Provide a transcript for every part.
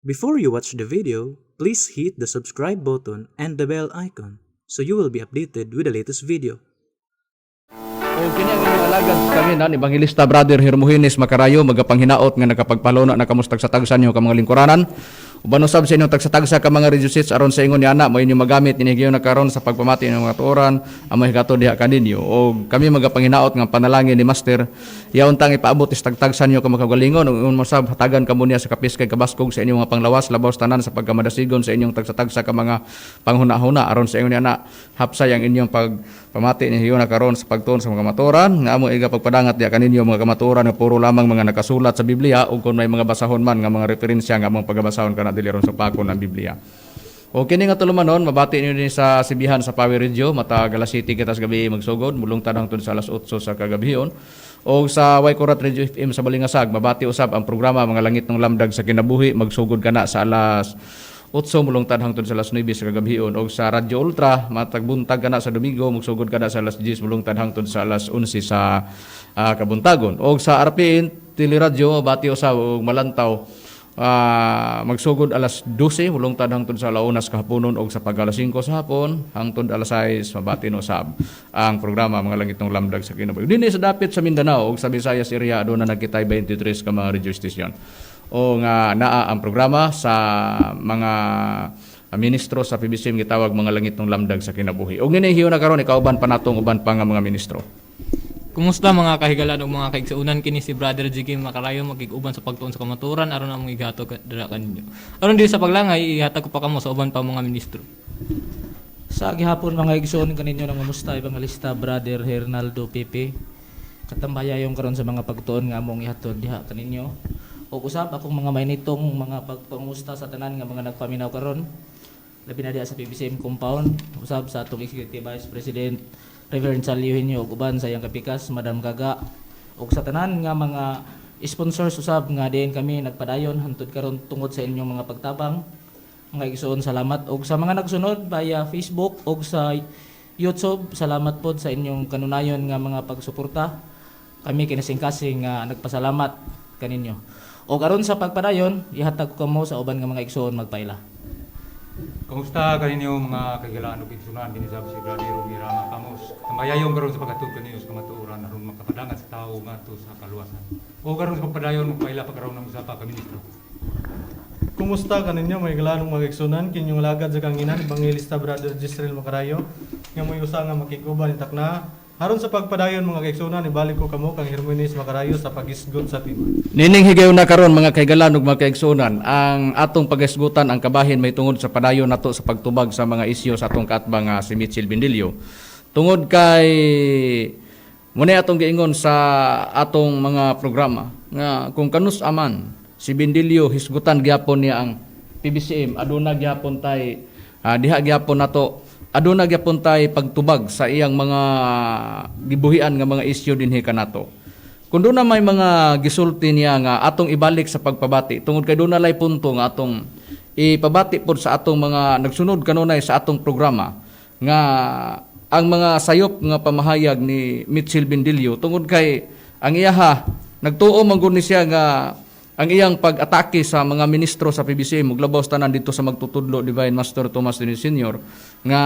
Before you watch the video, please hit the subscribe button and the bell icon so you will be updated with the latest video. O kini ang inyong alagad kami na Evangelista Brother Hermogenes Macarayo magapanghinaot nga nakapagpaluna na kamustag sa tagsan niyo ka mga lingkuranan. Uban usab sa inyong tagsa-tagsa ka mga reducits aron sa ingon ni ana mo inyong magamit inigyo na karon sa pagpamati ng mga tuoran amo higato diha kaninyo. O kami magapanghinaot nga panalangin ni Master yaon tang ipaabot is tagtagsan niyo ka makagalingon ug usab hatagan kamo niya sa kapis kay kabaskog sa inyong mga panglawas labaw tanan sa pagkamadasigon sa inyong tagsa-tagsa ka mga panghuna-huna aron sa ingon ni ana hapsay ang inyong pagpamati ninyo na karon sa pagtuon sa mga kamatuoran nga amo iga pagpadangat diha kaninyo mga kamatuoran nga puro lamang mga nakasulat sa Biblia ug kun may mga basahon man nga mga referensya nga among pagabasahon kana dili ron sa pakon ng Biblia. O kini nga tulumanon mabati niyo din sa sibihan sa Power Radio matag alas 7 kitas gabi magsugod mulong tanang tud sa alas 8 sa kagabihon. O sa Waikurat Radio FM sa Balingasag mabati usab ang programa mga langit ng lamdag sa kinabuhi magsugod kana sa alas 8 mulong tanang tud sa alas 9 sa kagabihon. O sa Radio Ultra matag buntag kana sa Domingo magsugod kana sa alas 10 mulong tanang tud sa alas 11 sa kabuntagon. O sa RPN Teleradio mabati usab og malantaw magsugod alas 12 mulong tad hangtod sa launas kahaponon og sa pag alas 5 sa hapon hangtod alas 6 mabati no sab ang programa mga langit ng lamdag sa kinabuhi. Dinhi sa dapit sa Mindanao ug sa Visayas area aduna nagkitay 23 ka mga radio station. O nga naa ang programa sa mga ministro sa PBCM gitawag mga langit ng lamdag sa kinabuhi. Og ginihiyo na karon ikauban pa natong uban pa nga mga ministro. Kumusta mga kahigalan o mga kaigsuunan kini si Brother Jiggy Macarayo magig-uban sa pagtuon sa kamaturan aron among igato dira kaninyo. Aron di sa paglangay ihatag ko pa kamo sa uban pa mga ministro. Sa gihapon mga igsoon kaninyo ng kumusta Evangelista Brother Hernaldo Pepe. Katambayayong karon sa mga pagtuon nga among ihatod diha kaninyo. O usab akong mga mainitong mga pagpangusta sa tanan nga mga nagpaminaw karon. Labi na diha sa PBCM compound usab sa atong Executive Vice President Reverend Salio Henyo ug uban sa iyang kapikas Madam Gaga ug sa tanan nga mga sponsors usab nga diin kami nagpadayon hantud karon tungod sa inyong mga pagtabang mga igsoon salamat ug sa mga nagsunod via Facebook ug sa YouTube salamat pod sa inyong kanunayon nga mga pagsuporta kami kinasingkasing nga nagpasalamat kaninyo ug aron sa pagpadayon ihatag ko kamo sa uban nga mga igsoon magpaila. Kamusta kaninyo mga kagilaan o pinsunan din sa si Brother Mirama Kamos. Kamayayong karon sa pagkatud kaninyo sa kamatuoran aron makapadangat sa tao ngadto sa kaluwasan. O karon sa pagpadayon magpaila pa karon ng usa ka ministro. Kumusta kaninyo mga kagilaan mga igsunan kinyong lagad sa kanginan Evangelista Brother Jisrael Macarayo nga moy usa nga makiguban itakna aron sa pagpadayon mga kaigsunan ibalik ko kamo kang Hermogenes Macarayo sa pagisgot sa timan. Nining higayon na karon mga kaigalan ug mga kaigsunan ang atong pagisgutan ang kabahin may tungod sa padayon nato sa pagtubag sa mga isyu sa atong kaatbang nga si Mitchell Bindilio. Tungod kay muna atong giingon sa atong mga programa nga kung kanus aman si Bindilio hisgutan gyapon niya ang PBCM aduna gyapon tay diha gyapon nato aduna gyapon tay pagtubag sa iyang mga gibuhian nga mga isyu dinhi kanato. Kun doon na may mga gisulti niya nga atong ibalik sa pagpabati tungod kay doon na lay punto nga atong ipabati pod sa atong mga nagsunod kanunay sa atong programa nga ang mga sayop nga pamahayag ni Mitchell Bindilio tungod kay ang iyaha nagtuo man gud ni siya nga ang iyang pag-atake sa mga ministro sa PBCM ug labaw tanan dito sa magtutudlo Divine Master Tomas Dini Sr. nga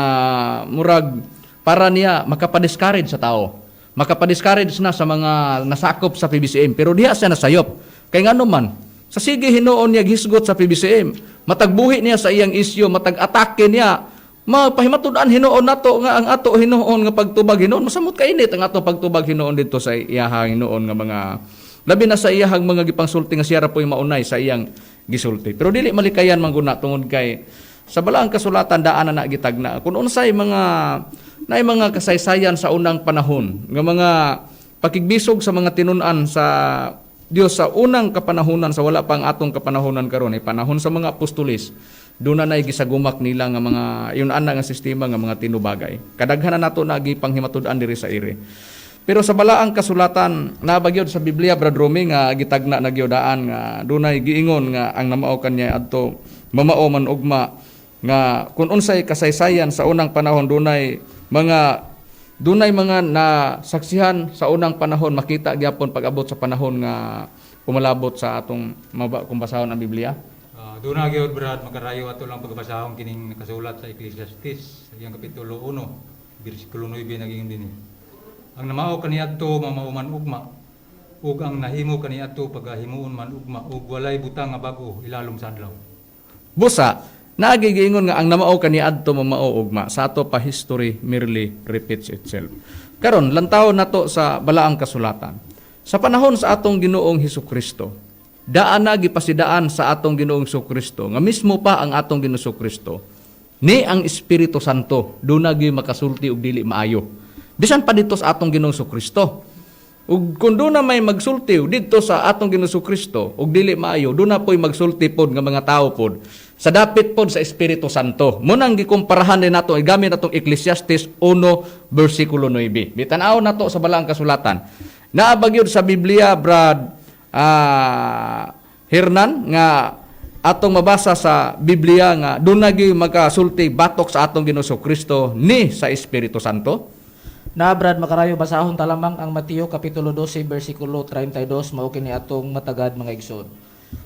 murag para niya makapadiscourage sa tao. Makapadiscourage na sa mga nasakop sa PBCM pero diha siya nasayop. Kay ngano man sa sige hinuon niya hisgot sa PBCM, matagbuhi niya sa iyang isyu, matag-atake niya, mapahimatud-an hinuon nato nga ang ato hinuon nga pagtubag hinuon masamot kainit ang ato pagtubag hinuon dito sa iyahang hinuon nga mga labi na sa iyahang mga gipangsulti nga siya ra po'y maunay sa iyang gisulti. Pero dili malikayan man guna tungod kay sa balaang kasulatan daan na gitagna. Kung unsay mga kasaysayan sa unang panahon, nga mga pakigbisog sa mga tinun-an sa Dios sa unang kapanahunan sa wala pang atong kapanahunan karon ay panahon sa mga apostolis. Doon na gisagumak nila nga mga yun ana nga sistema nga mga tinubagay. Kadaghanan nato na gipanghimatud-an diri sa ire. Pero sa balaang kasulatan nabagyod sa Biblia Brad Romy nga gitagna na gyudaan nga dunay giingon nga ang namao kanya adto mamao man ugma nga kun unsay kasaysayan sa unang panahon dunay mga nasaksihan sa unang panahon makita gyapon pag-abot sa panahon nga pumalabot sa atong kung basahon ang Biblia. Doon na gyud brad makarayo ato lang pagbasahon kining nakasulat sa Ecclesiastes sa iyang kapitulo 1 bersikulo 9 naging dinhi. Ang namao kaniadto mamauman ugma ug ang nahimo kaniadto pagahimuon man ugma ug walay butang nga bag-o ilalom sa adlaw. Busa, nagigingon nga ang namao kaniadto mamao ugma sa ato pa history merely repeats itself. Karon lantaw nato sa balaang kasulatan. Sa panahon sa atong Ginoong Hesukristo, daan na gipasidaan sa atong Ginoong Hesukristo nga mismo pa ang atong Ginoong Hesukristo ni ang Espiritu Santo do na gyud makasulti og dili maayo. Bisan pa dito sa atong Ginoong Hesukristo. Ug kun do na may magsulti dito sa atong Ginoong Hesukristo og dili maayo, do na po'y magsulti pod nga mga tao pod sa dapit pod sa Espiritu Santo. Munang gikumparahan din nato gamit natong Ecclesiastes 1 bersikulo 9. Bitan-aw nato sa balaang kasulatan. Naabagyod sa Biblia, Brad Hernan, nga atong mabasa sa Biblia nga doon na gyud makasulti batok sa atong Ginoong Hesukristo ni sa Espiritu Santo. Na Brad makarayo basahon talamang ang Mateo kapitulo 12 bersikulo 32 mao kini atong matagad mga igsoon.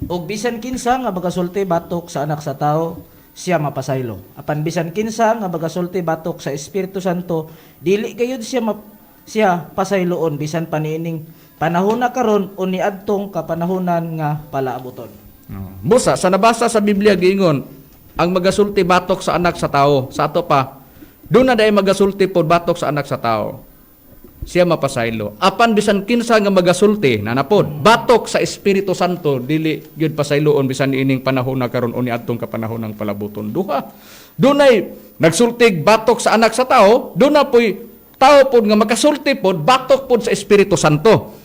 Og bisan kinsa nga magasulti batok sa anak sa tao, siya mapasaylo. Apan bisan kinsa nga magasulti batok sa Espiritu Santo, dili gayud siya pasayloon bisan paniining panahon na karon o niadtong kapanahonan nga palaabuton. Busa, sa nabasa sa Biblia giingon, ang magasulti batok sa anak sa tao, sa ato pa, doon na dahil magasulti pod batok sa anak sa tao, siya mapasaylo. Apan bisan kinsa nga magasulti, nanapod, batok sa Espiritu Santo, dili yun pasayloon bisan ining panahon na karon o niadtong kapanahon ng palabuton. Duha, doon ay nagsultig batok sa anak sa tao, doon na po'y tao pod nga makasulti pod batok pod sa Espiritu Santo.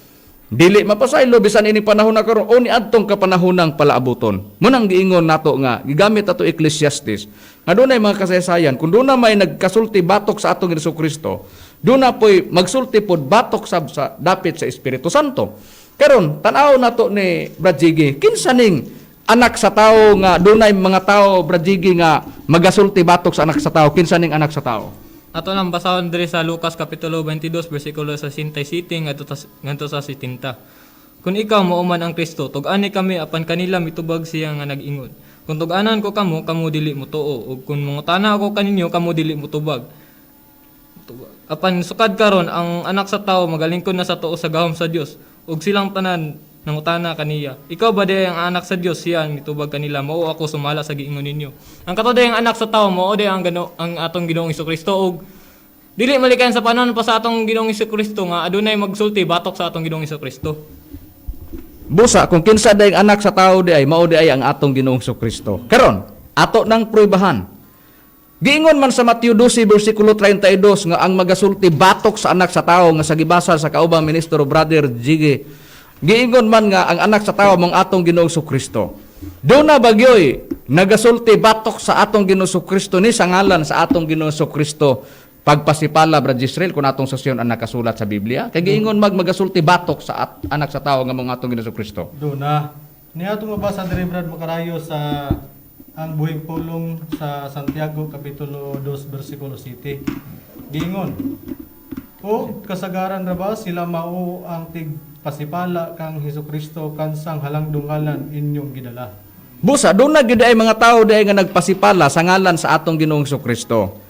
Dili mapasaylo bisan ini panahon na karon o niadtong kapanahonang palaabuton. Munang giingon nato nga gigamit ato Ecclesiastes. Nga dunay mga kasaysayan kun doon na may nagkasulti batok sa atong Hesukristo, doon na po'y magsulti pod batok sa dapit sa Espiritu Santo. Karon tan-aw nato ni Brad Jiggy, kinsa ning anak sa tao nga dunay mga tao Brad Jiggy nga magasulti batok sa anak sa tao, kinsa ning anak sa tao? Ato nang basahon diri sa Lucas kapitulo 22 bersikulo sa 67 ngadto sa 70. Kung ikaw mauman ang Kristo, tug-ani kami apan kanila mitubag siya nga nag-ingon. Kung tug-anan ko kamo dili mo tuo, ug kung mangutana ako kaninyo kamo dili mo tubag. Apan sukad karon ang anak sa tawo magalingkod na sa tuo sa gahom sa Dios, ug silang tanan nangutana kaniya. Ikaw ba di ang anak sa Dios, siya mitubag kanila, mao ako sumala sa giingon ninyo. Ang katuday ang anak sa tawo mao di ang atong Ginoong Hesukristo, ug dili malikayan sa panahon pa sa atong Ginoong Hesukristo nga adunay magsulti batok sa atong Ginoong Hesukristo. Busa, kung kinsa day ang anak sa tao di ay mao di ay ang atong Ginoong Hesukristo. Karon, ato nang prubahan. Giingon man sa Mateo 12 bersikulo 32 nga ang magasulti batok sa anak sa tao nga sa gibasa sa kaubang ministro Brother Jiggy. Giingon man nga ang anak sa tao mong atong Ginoong Hesukristo. Doon na bagyoy nagasulti batok sa atong Ginoong Hesukristo ni sa ngalan sa atong Ginoong Hesukristo. Pagpasipala Brad Israel kung atong sasyon ang nakasulat sa Biblia, kay giingon magasulti batok sa anak sa tao nga mga atong Ginoong Hesukristo. Doon na. Niya itong mabasa diri Brad makarayo sa ang buhing pulong sa Santiago kapitulo 2 bersikulo 7. Giingon, o kasagaran ra ba sila mao ang tigpasipala kang Hesukristo kansang halangdungalan inyong gidala. Busa, doon na gid ay mga tao day nga nagpasipala sa ngalan sa atong Ginoong Hesukristo.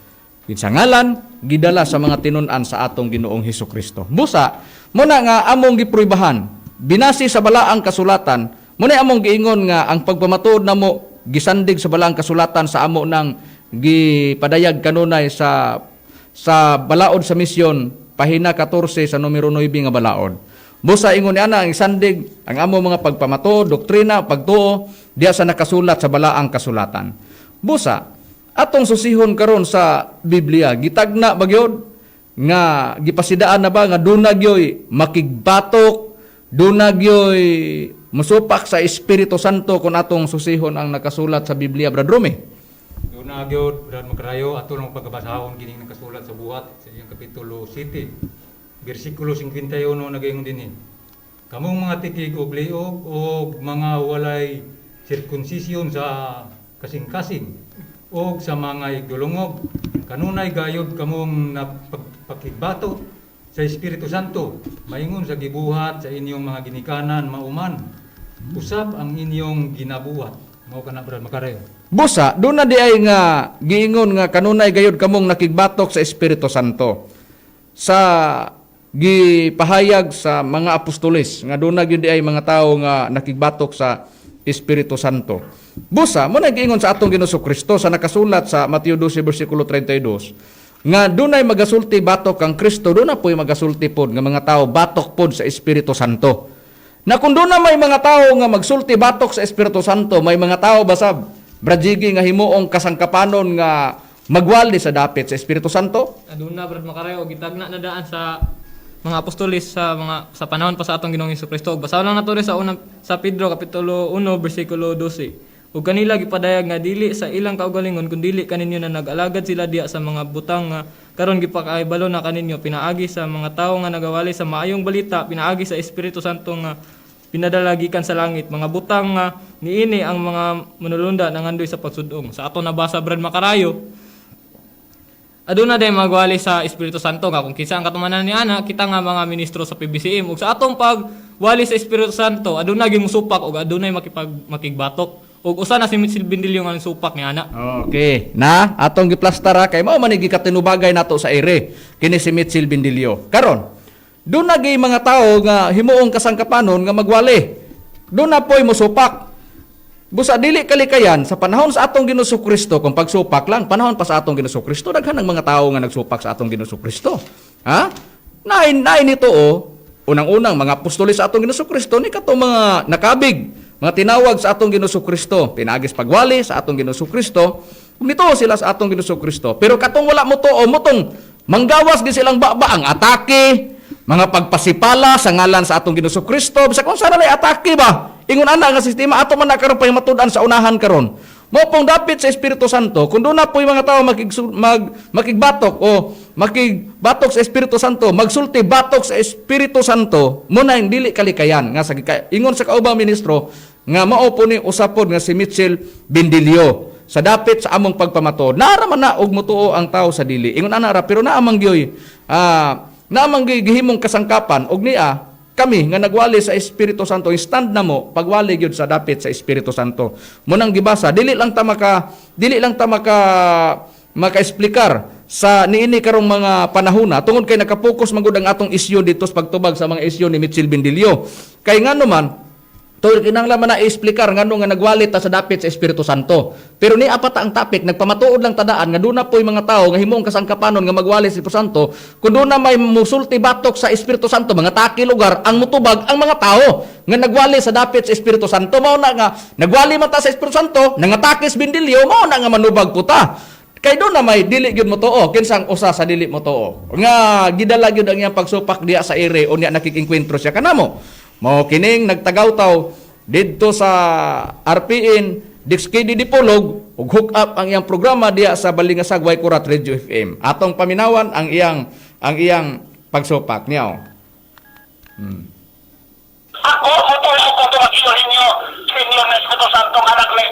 Sa ngalan gidala sa mga tinun-an sa atong Ginoong Hesukristo. Busa, muna nga among gipruibahan, binasi sa balaang kasulatan, muna among giingon nga ang pagpamatuod namo gisandig sa balaang kasulatan sa amo nang gipadayag kanunay sa balaod sa misyon pahina 14 sa numero 9 nga balaod. Busa ingon ana ang isandig ang amo mga pagpamatuod, doktrina, pagtuo diya sa nakasulat sa balaang kasulatan. Busa atong susihon karon sa Biblia gitagna bagyod nga gipasidaan na ba nga dunagyoy makigbatok, dunagyoy musupak sa Espiritu Santo kung atong susihon ang nakasulat sa Biblia, Brad Rome. Doon na gyud Brad Makarayo ato lang pagkabasahon kining nakasulat sa buhat sa iyang kapitulo 7 bersikulo 51 nagaingon dinhi. Kamong mga tikig og liog og mga walay sirkunsisyon sa kasing-kasing og sa mga igdulungog kanunay gayod kamong napagpakigbato sa Espiritu Santo maingon sa gibuhat sa inyong mga ginikanan mauman usab ang inyong ginabuhat Mo ka na brad makarayo. Busa, doon na di ay nga giingon nga kanunay gayud kamong nakigbatok sa Espiritu Santo. Sa gipahayag sa mga apostoles nga doon na gyud di ay mga tao nga nakigbatok sa Espiritu Santo. Busa, mo nag-ingon sa atong Ginoong Kristo sa nakasulat sa Mateo 12 versikulo 32 nga doon ay magasulti batok kang Kristo, doon na po'y magasulti pod nga mga tao batok pod sa Espiritu Santo. Na kung doon na may mga tao nga magsulti batok sa Espiritu Santo, may mga tao basab brajigi nga himuong kasangkapanon nga magwali sa dapit sa Espiritu Santo. Aduna brad makareho gitagna na daan sa mga apostolis sa panahon pa sa atong Ginoong Hesukristo. Basahan lang nato sa Pedro kapitulo 1 bersikulo 12. Ug kanila gipadayag nga dili sa ilang kaugalingon kun dili kaninyo na nag-alagad sila diya sa mga butang nga karon gipakaibalo na kaninyo pinaagi sa mga tawo nga nagawali sa maayong balita, pinaagi sa Espiritu Santo nga pinadalagikan sa langit, mga butang nga niini ang mga manulunda nangandoy sa pagsudong. Sa ato nabasa brad makarayo, aduna day magwali sa Espiritu Santo nga kung kinsa ang katumanan ni ana kita nga mga ministro sa PBCM ug sa atong pagwali sa Espiritu Santo aduna gyud musupak ug adunay makigbatok ug usa na si Mitchell Bindilyo nga supak ni ana. Okay, na atong giplastara kay mao man gikatinubagay nato sa ere kini si Mitchell Bindilyo. Karon, doon na gay mga tao nga himuong kasangkapanon nga magwali. Doon na po'y musupak. Busa dili kalikayan sa panahon sa atong Ginoong Kristo kung pagsupak lang, panahon pa sa atong Ginoong Kristo daghan ng mga tao nga nagsupak sa atong Ginoong Kristo. Ha? Nain nito unang-unang mga apostoles sa atong Ginoong Kristo ni katong mga nakabig, mga tinawag sa atong Ginoong Kristo, pinagis pagwali sa atong Ginoong Kristo. Nito sila sa atong Ginoong Kristo. Pero katong wala mo tuo mo tong manggawas gi silang baba ang atake, mga pagpasipala sa ngalan sa atong Ginoong Kristo, bisa kung saan na atake ba? Ingon ana nga sistema ato man na karon pa matudan sa unahan karon. Mo pong dapit sa Espiritu Santo, kung doon na po yung mga tao makigbatok o makigbatok sa Espiritu Santo, magsulti batok sa Espiritu Santo, muna yung dili kalikayan. Nga sa ingon sa kaubang ministro, nga mao po ni usapod nga si Mitchell Bindilyo. Sa dapit sa among pagpamato, naaraman na og mutuo ang tao sa dili. Ingon ana ra, pero naamang gyoy, naamang gihimong kasangkapan, og niya, kami nga nagwali sa Espiritu Santo, stand na mo pagwali gyud sa dapit sa Espiritu Santo. Munang gibasa, dili lang ta maka-explicar sa niini karong mga panahona tungod kay nakapokus magud ang atong isyu dito sa pagtubag sa mga isyu ni Mitchell Bindilyo. Kay ngano man tungod kinahanglan na i-explicar ngano nga nagwali ta sa dapit sa Espiritu Santo. Pero ni apat ang topic nagpamatuod lang tadaan nga doon na po'y mga tao nga himong kasangkapanon nga magwali sa Espiritu Santo. Kung doon na may musulti batok sa Espiritu Santo, mga taki lugar ang mutubag ang mga tao nga nagwali sa dapit sa Espiritu Santo. Mao na nga nagwali man ta sa Espiritu Santo, nangatake sa Bindilyo, mao na nga manubag puta. Kay doon na may dili gyud mo too, kinsang usa sa dili mo too. Nga gidala gyud ang iyang pagsupak diya sa ere o niya nakikingkwentro siya kanamo. Mao kining nagtagaw-taw didto sa RPN DXKD Dipolog ug hook up ang iyang programa diya sa Balingasag Kurat Radio FM. Atong paminawan ang iyang pagsupak niya. Ako, tutuloy ko ito mag-iuhin nyo sa inyo na Espiritu Santong anak ni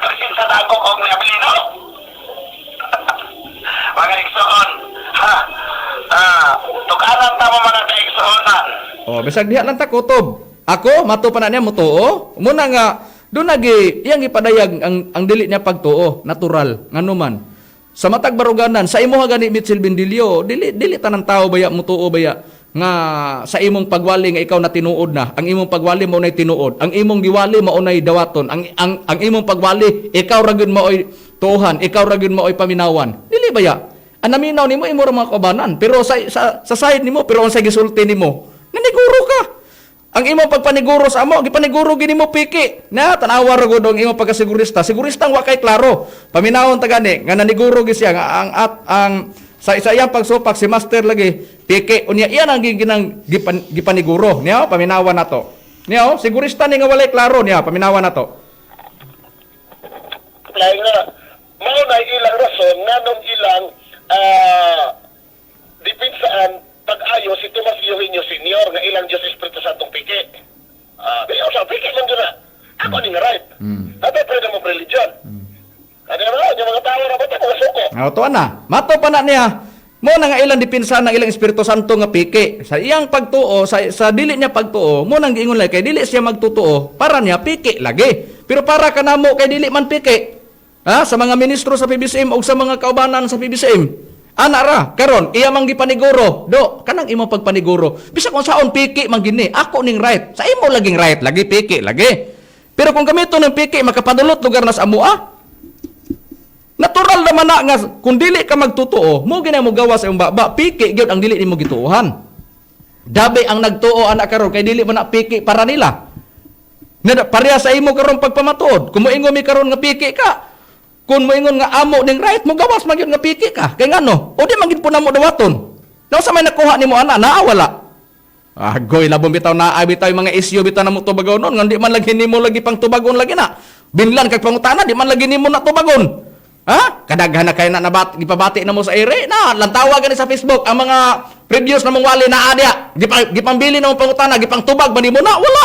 Krisin sa dagong og ni Abilino. Mga igsoon, tuganan tamo mga kaigsoonan. Oh, bisag diha lang ta kutob. Ako mato pa na niya mutuo. Muna nga doon nagi iyang ipadayag ang dili niya pagtuo, natural nganuman. Sa matag baruganan sa imo gani Mitchell Bindilyo, dili tanang tao baya mutuo baya nga sa imong pagwali nga ikaw na tinuod na. Ang imong pagwali mao nay tinuod. Ang imong giwali mao nay dawaton. Ang imong pagwali ikaw ra gyud maoy tuohan, ikaw ra gyud maoy paminawan. Dili baya. Anaminaw nimo imo ra mga kabanan, pero sa side nimo pero unsay gisulti nimo? Naniguro ka. Ang imong pagpaniguro sa amo, gipaniguro gini mo piki. Na tanawa ra gud ang imong pagkasigurista. Siguristang wa kay klaro. Paminawon ta gani nga naniguro gi siya nga ang sa iyang pagsupak si master lagi piki unya iyan ang gipaniguro. Niya paminawan nato. Niya sigurista ni nga walay klaro niya paminawan nato. Lain nga, mao na ilang rason nganong ilang dipinsaan pag-ayo si Tomas Eugenio Senior nga ilang Diyos Espiritu Santong piki. Diyo sa piki lang dyan na. Ako ni nga right. Dapat pwede mo religion. Ano naman, yung mga tao na ba't mga suko? To na. Mato pa na niya. Mo na nga ilang dipinsa ng ilang Espiritu Santo nga piki. Sa iyang pagtuo, sa dili niya pagtuo, mo nang giingon lay kay dili siya magtutuo para niya piki lagi. Pero para kanamo kay dili man piki. Ha, sa mga ministro sa PBCM o sa mga kaubanan sa PBCM. Ana ra, karon iya man gipaniguro. Do, kanang imo pagpaniguro. Bisa kung saon piki man gini, ako ning right. Sa imo laging right, lagi piki, lagi. Pero kung gamito ng piki makapadulot lugar na sa amua, natural naman na nga kung dili ka magtutuo, mo gina mo gawa sa imong baba, piki gyud ang dili nimo gituohan. Dabi ang nagtuo anak karon kay dili man na piki para nila. Pareha sa imo karon pagpamatuod. Kung moingon mi karon nga piki ka, kung moingon nga amo ning right, mo gawas man gyud nga piki ka. Kay ngano? O di man gid po namo dawaton. Naw sa may nakuha nimo ana, naawala. Agoy labong bitaw naa bitaw yung mga isyu bitaw na mo tubagon nun, nga di man lagi nimo lagi pang tubagon lagi na. Binlan kag pangutana, di man lagi nimo na tubagon. Ha? Kadaghan na kayo na gipabati na mo sa ere. Na, lantawa gani sa Facebook, ang mga previews na mong wali na adya. Gipambili na mong pangutana, gipang tubag ba nimo na? Wala.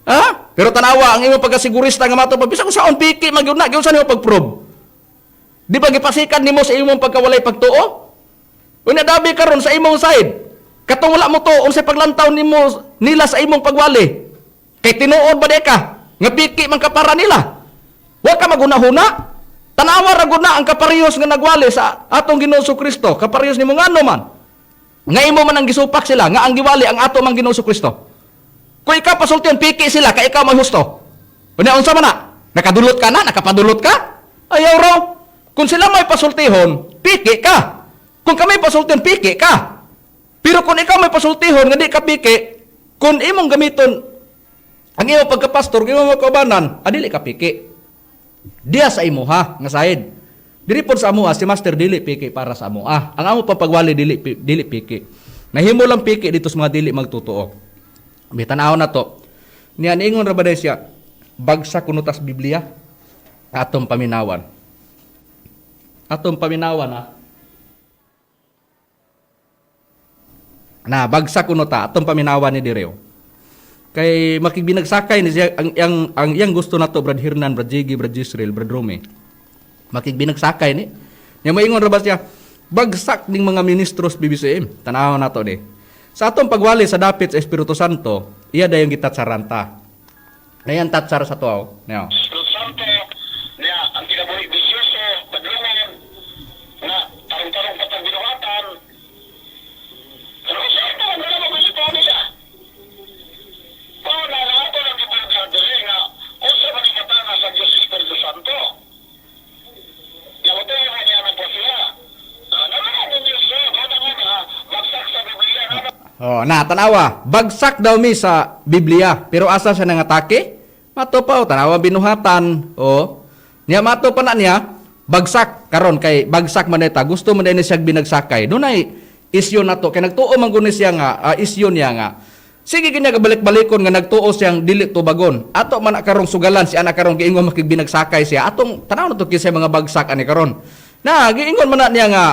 Ha? Pero tanawa, ang imo pagkasigurista nga matupag, bisa kung saan piki, magyun na, gyud sa nimo pag-prove. Di ba gipasikan nimo sa imong pagkawalay pagtuo? Unya dabi karon sa imong side. Katong wala mo to, unsay paglantaw nimo nila sa imong pagwali. Kay tinuod ba de ka? Nga piki man ka para nila. Wa ka magunahuna. Tanawa ra gud na ang kaparehos nga nagwali sa atong Ginoo Kristo. Kaparehos nimo ngano man. Nga imo man ang gisupak sila, nga ang giwali ang ato man Ginoo Kristo. Kung ikaw pasultiyon, piki sila, kay ikaw may husto. Unya unsa man na? Nakadulot ka na? Nakapadulot ka? Ayaw raw. Kung sila may pasultihon, piki ka. Kung kami pasultihon, piki ka. Pero kung ikaw may pasultihon, nga di ka piki, kung imong gamiton, ang imong pagkapastor, kung imong magkaubanan, adili ka piki. Diya sa imo ha, nga sahid. Dili po sa amo si Master dili piki para sa amo. Ang amo pagwali dili piki. Nahimo lang piki dito sa mga dili magtutuo. Bitanaw na to. Niya niingon ra ba siya bagsak kuno tas Biblia atong paminawan. Atong paminawan ha. Na bagsak kuno ta atong paminawan ni direo. Kay makigbinagsakay ni siya ang iyang gusto nato Brad Hernan, Brad Jiggy, Brad Jisrael, Brad Rome. Makigbinagsakay ni. Nya moingon ra ba siya bagsak ning mga ministros BBCM. Tanaw nato ni. Sa atong pagwali sa dapit sa Espiritu Santo, iya dayong gitatsaranta. Nayan tatsar sa tuaw. Neo. Espiritu Santo, niya, ang kinabuhi bisyoso, padungan, na tarong-tarong patagbinuhatan. Pero kasi ito, ang gano'n mabalito nila. Na nato ng ibang diri nga, kung sa manikatana sa Diyos Espiritu Santo. Yaw ito yung niya ng pasiya. Naman ang Diyos na, kada-kada, bagsak sa Biblia, Oh, na tanawa, bagsak daw mi sa Biblia, pero asa siya nangatake? Mato pa tanawa binuhatan. Oh. Niya mato pa na niya, bagsak karon kay bagsak man eta, gusto man din siya binagsakay. Dunay isyu nato kay nagtuo man guni siya nga isyu niya nga. Sige kanya kabalik-balikon nga nagtuo siyang dili tubagon. Ato man karong sugalan si ana karong giingon makigbinagsakay siya. Atong tanaw nato kisay mga bagsak ani karon. Na giingon man na niya nga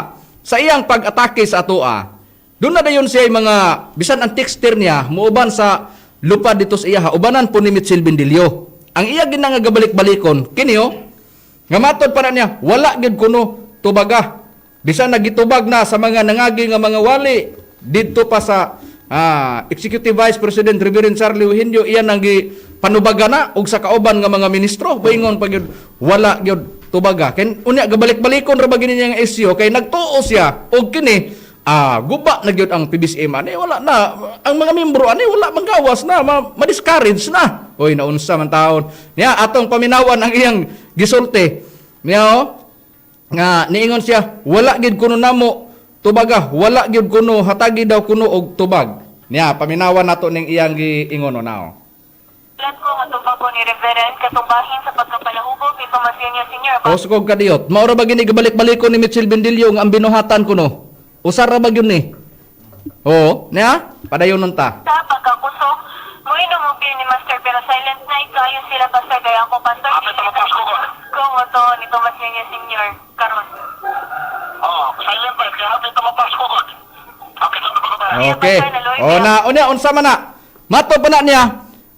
sa iyang pag-atake sa atoa. Doon na dayon siya mga, bisan ang texter niya, muuban sa lupa dito sa iya, ubanan po ni Mitchell Bindilyo. Ang iya ginangagabalik-balikon, kiniyo, nga matod pa na niya, wala gid kuno tubaga. Bisan nagitubag na sa mga nangagi nga mga wali, dito pa sa Executive Vice President Reverend Charlie Eugenio, iya nang panubaga na, og sa kauban nga mga ministro, baingon pag wala gid tubaga. Kaya unya, gabalik-balikon ra ba gini niya nga isyo, kay nagtuo siya, og kini, guba na gyud ang PBCM ani wala na ang mga membro ani wala manggawas na ma-discourage na oy naunsa man taon niya atong paminawan ang iyang gisulti niya nga niingon siya wala gid kuno namo tubaga wala gid kuno hatagi daw kuno og tubag niya paminawan nato ning iyang giingon nao. Plan ko nga tubag ko ni Reverend katubahin sa pagkapalahubog ni Tomas Yenya Sr. Poskog kadiyot maura ba gini gibalik-balikon ni Mitchell Bindilyo nga ang binuhatan kuno usar ra ba gyud ni? Oo, niya? Padayon nun ta. Sa pagkakusog, mo inumugin ni Master pero silent night kayo sila Pastor kaya ako Pastor. Kung ito ni Tomas Yenya Sr. karon. silent night, kaya hapit na mapasko ko. Okay. Unya unsa man na? Mato pa na niya.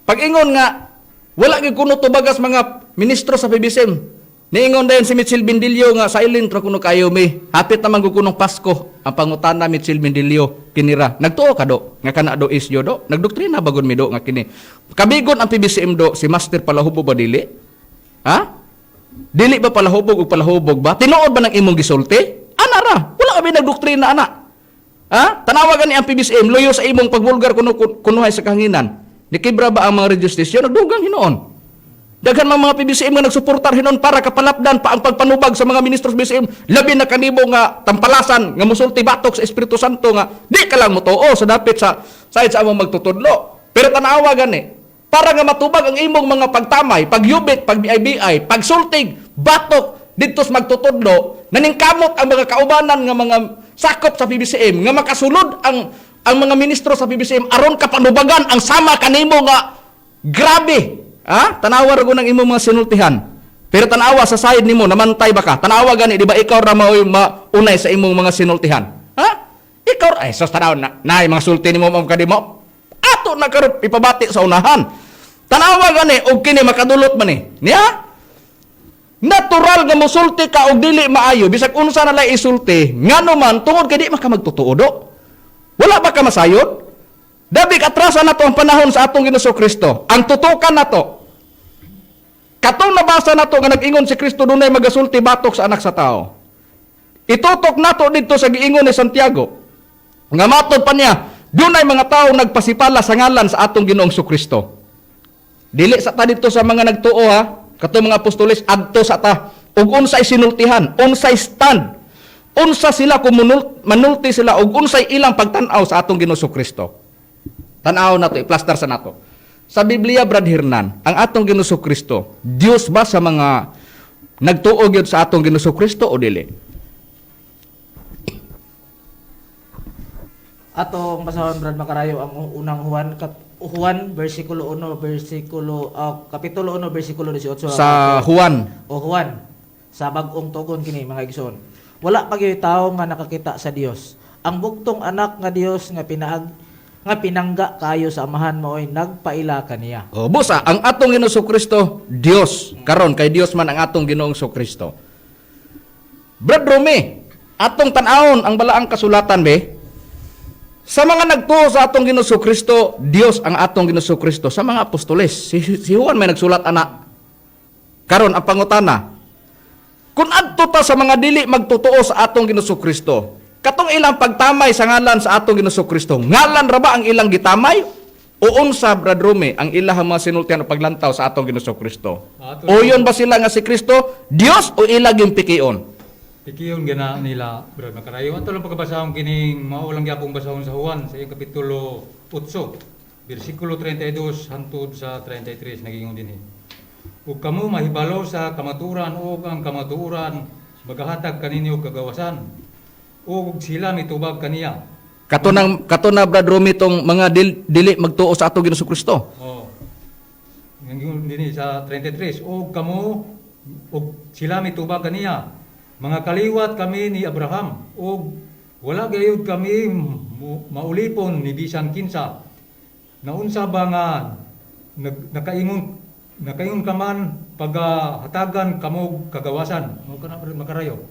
Pag-ingon nga wala gyud kuno tubagas mga ministro sa PBCM. Niingon dayon si Mitchell Bindilyo nga silent ra kuno kayo mi. Hapit naman gud kunong Pasko ang pangutana Mitchell Bindilyo kinira. Nagtuo ka do nga kana do isyo do. Nagdoktrina bagon mi do nga kini. Kabigon ang PBCM do si Master Palahubo ba dili? Ha? Dili ba palahubog o palahubog ba? Tinuod ba ng imong gisulti? Ana ra, wala kami nagdoktrina ana. Ha? Tanawagan ni ang PBCM, luyo sa imong pagbulgar kunuhay sa kahanginan. Nikibra ba ang mga rejustisyon? Nagdugang hinoon. Daghan mga PBCM nga nagsuportar hinon para kapalapdan pa ang pagpanubag sa mga ministros BCM. Labi na kanibo nga tampalasan, nga musulti batok sa Espiritu Santo nga di ka lang motuo sa dapit sa side sa among magtutudlo. Pero tanawa gani, para nga matubag ang imong mga pagtamay, pagyubit, pagbiay-biay, pagsultig, batok, dito sa magtutudlo, naningkamot ang mga kaubanan nga mga sakop sa PBCM, nga makasulod ang mga ministro sa PBCM, aron kapanubagan ang sama kanimo nga grabe. Ha? Tanawa ra ng imong mga sinultihan. Pero tanawa sa side nimo, namantay ba ka? Tanawa gani, di ba ikaw ra maunay sa imong mga sinultihan? Ha? Ikaw, ay, sos tanaw, na mga sulti nimo mga kadimo. Ato na karon ipabati sa unahan. Tanawa gani, og kini makadulot man ni. Niya? Natural nga musulti ka og dili maayo, bisag unsa na lay isulti, ngano man tungod kay di maka magtutuodo. Wala ba ka masayod? Dabig atrasa na to ang panahon sa atong Ginoong Kristo. Ang tutukan na to. Katong nabasa na to nga nag-ingon si Kristo dunay magasulti batok sa anak sa tao. Itutok na to dito sa giingon ni Santiago. Nga matod pa niya, dunay mga tao nagpasipala sa ngalan sa atong Ginoong Kristo. Dili sa ta dito sa mga nagtuo ha, katong mga apostoles adto sa ta ug unsay sinultihan, unsay stand, unsa sila kung manulti sila ug unsay ilang pagtan-aw sa atong Ginoong Kristo. Tan-aw nato, i-plaster sa nato. Sa Biblia, Brad Hernan, ang atong Ginoong Kristo, Dios ba sa mga nagtuo gyud sa atong Ginoong Kristo o dili? Atong basahon Brad Makarayo ang unang Juan versikulo 1 kapitulo 1 versikulo 18 Sa Juan. o Juan sa bag-ong tugon kini mga igsoon. Wala pa gyud tawo nga nakakita sa Dios. Ang bugtong anak nga Dios nga pinangga kayo sa amahan mo ay nagpaila kaniya. O busa, ang atong Ginoong Kristo, Dios. Karon kay Dios man ang atong Ginoong Kristo. Brad Romy, atong tan-awon ang balaang kasulatan be. Sa mga nagtuo sa atong Ginoong Kristo, Dios ang atong Ginoong Kristo. Sa mga apostoles, si Juan may nagsulat ana. Karon ang pangutana, kung adto ta sa mga dili magtutuo sa atong Ginoong Kristo, katong ilang pagtamay sa ngalan sa atong Ginoong Kristo, ngalan ra ba ang ilang gitamay? O unsa, Brad Rome, ang ilang mga sinultihan o paglantaw sa atong Ginoong Kristo? O yun ba sila nga si Kristo, Dios o ilang yung pikion? Pikiyon gana nila, Brad Makarayo. Ato lang pagkabasahon kining maulang gyapong basahon sa Juan sa iyang kapitulo 8, bersikulo 32 hangtod sa 33 nagingon dinhi. Ug kamo mahibalo sa kamaturan ug ang kamaturan magahatag kaninyo kagawasan. Ug sila mitubag kaniya. Kato na Brad Rome tong mga dili magtuo sa atong Ginoong Kristo. Oh. Ngayon din sa 33, ug kamo ug sila mitubag kaniya. Mga kaliwat kami ni Abraham ug wala gayud kami maulipon ni bisan kinsa. Naunsa ba nga nakaingon ka man paghatagan kamo kagawasan. Mo kana Makarayo.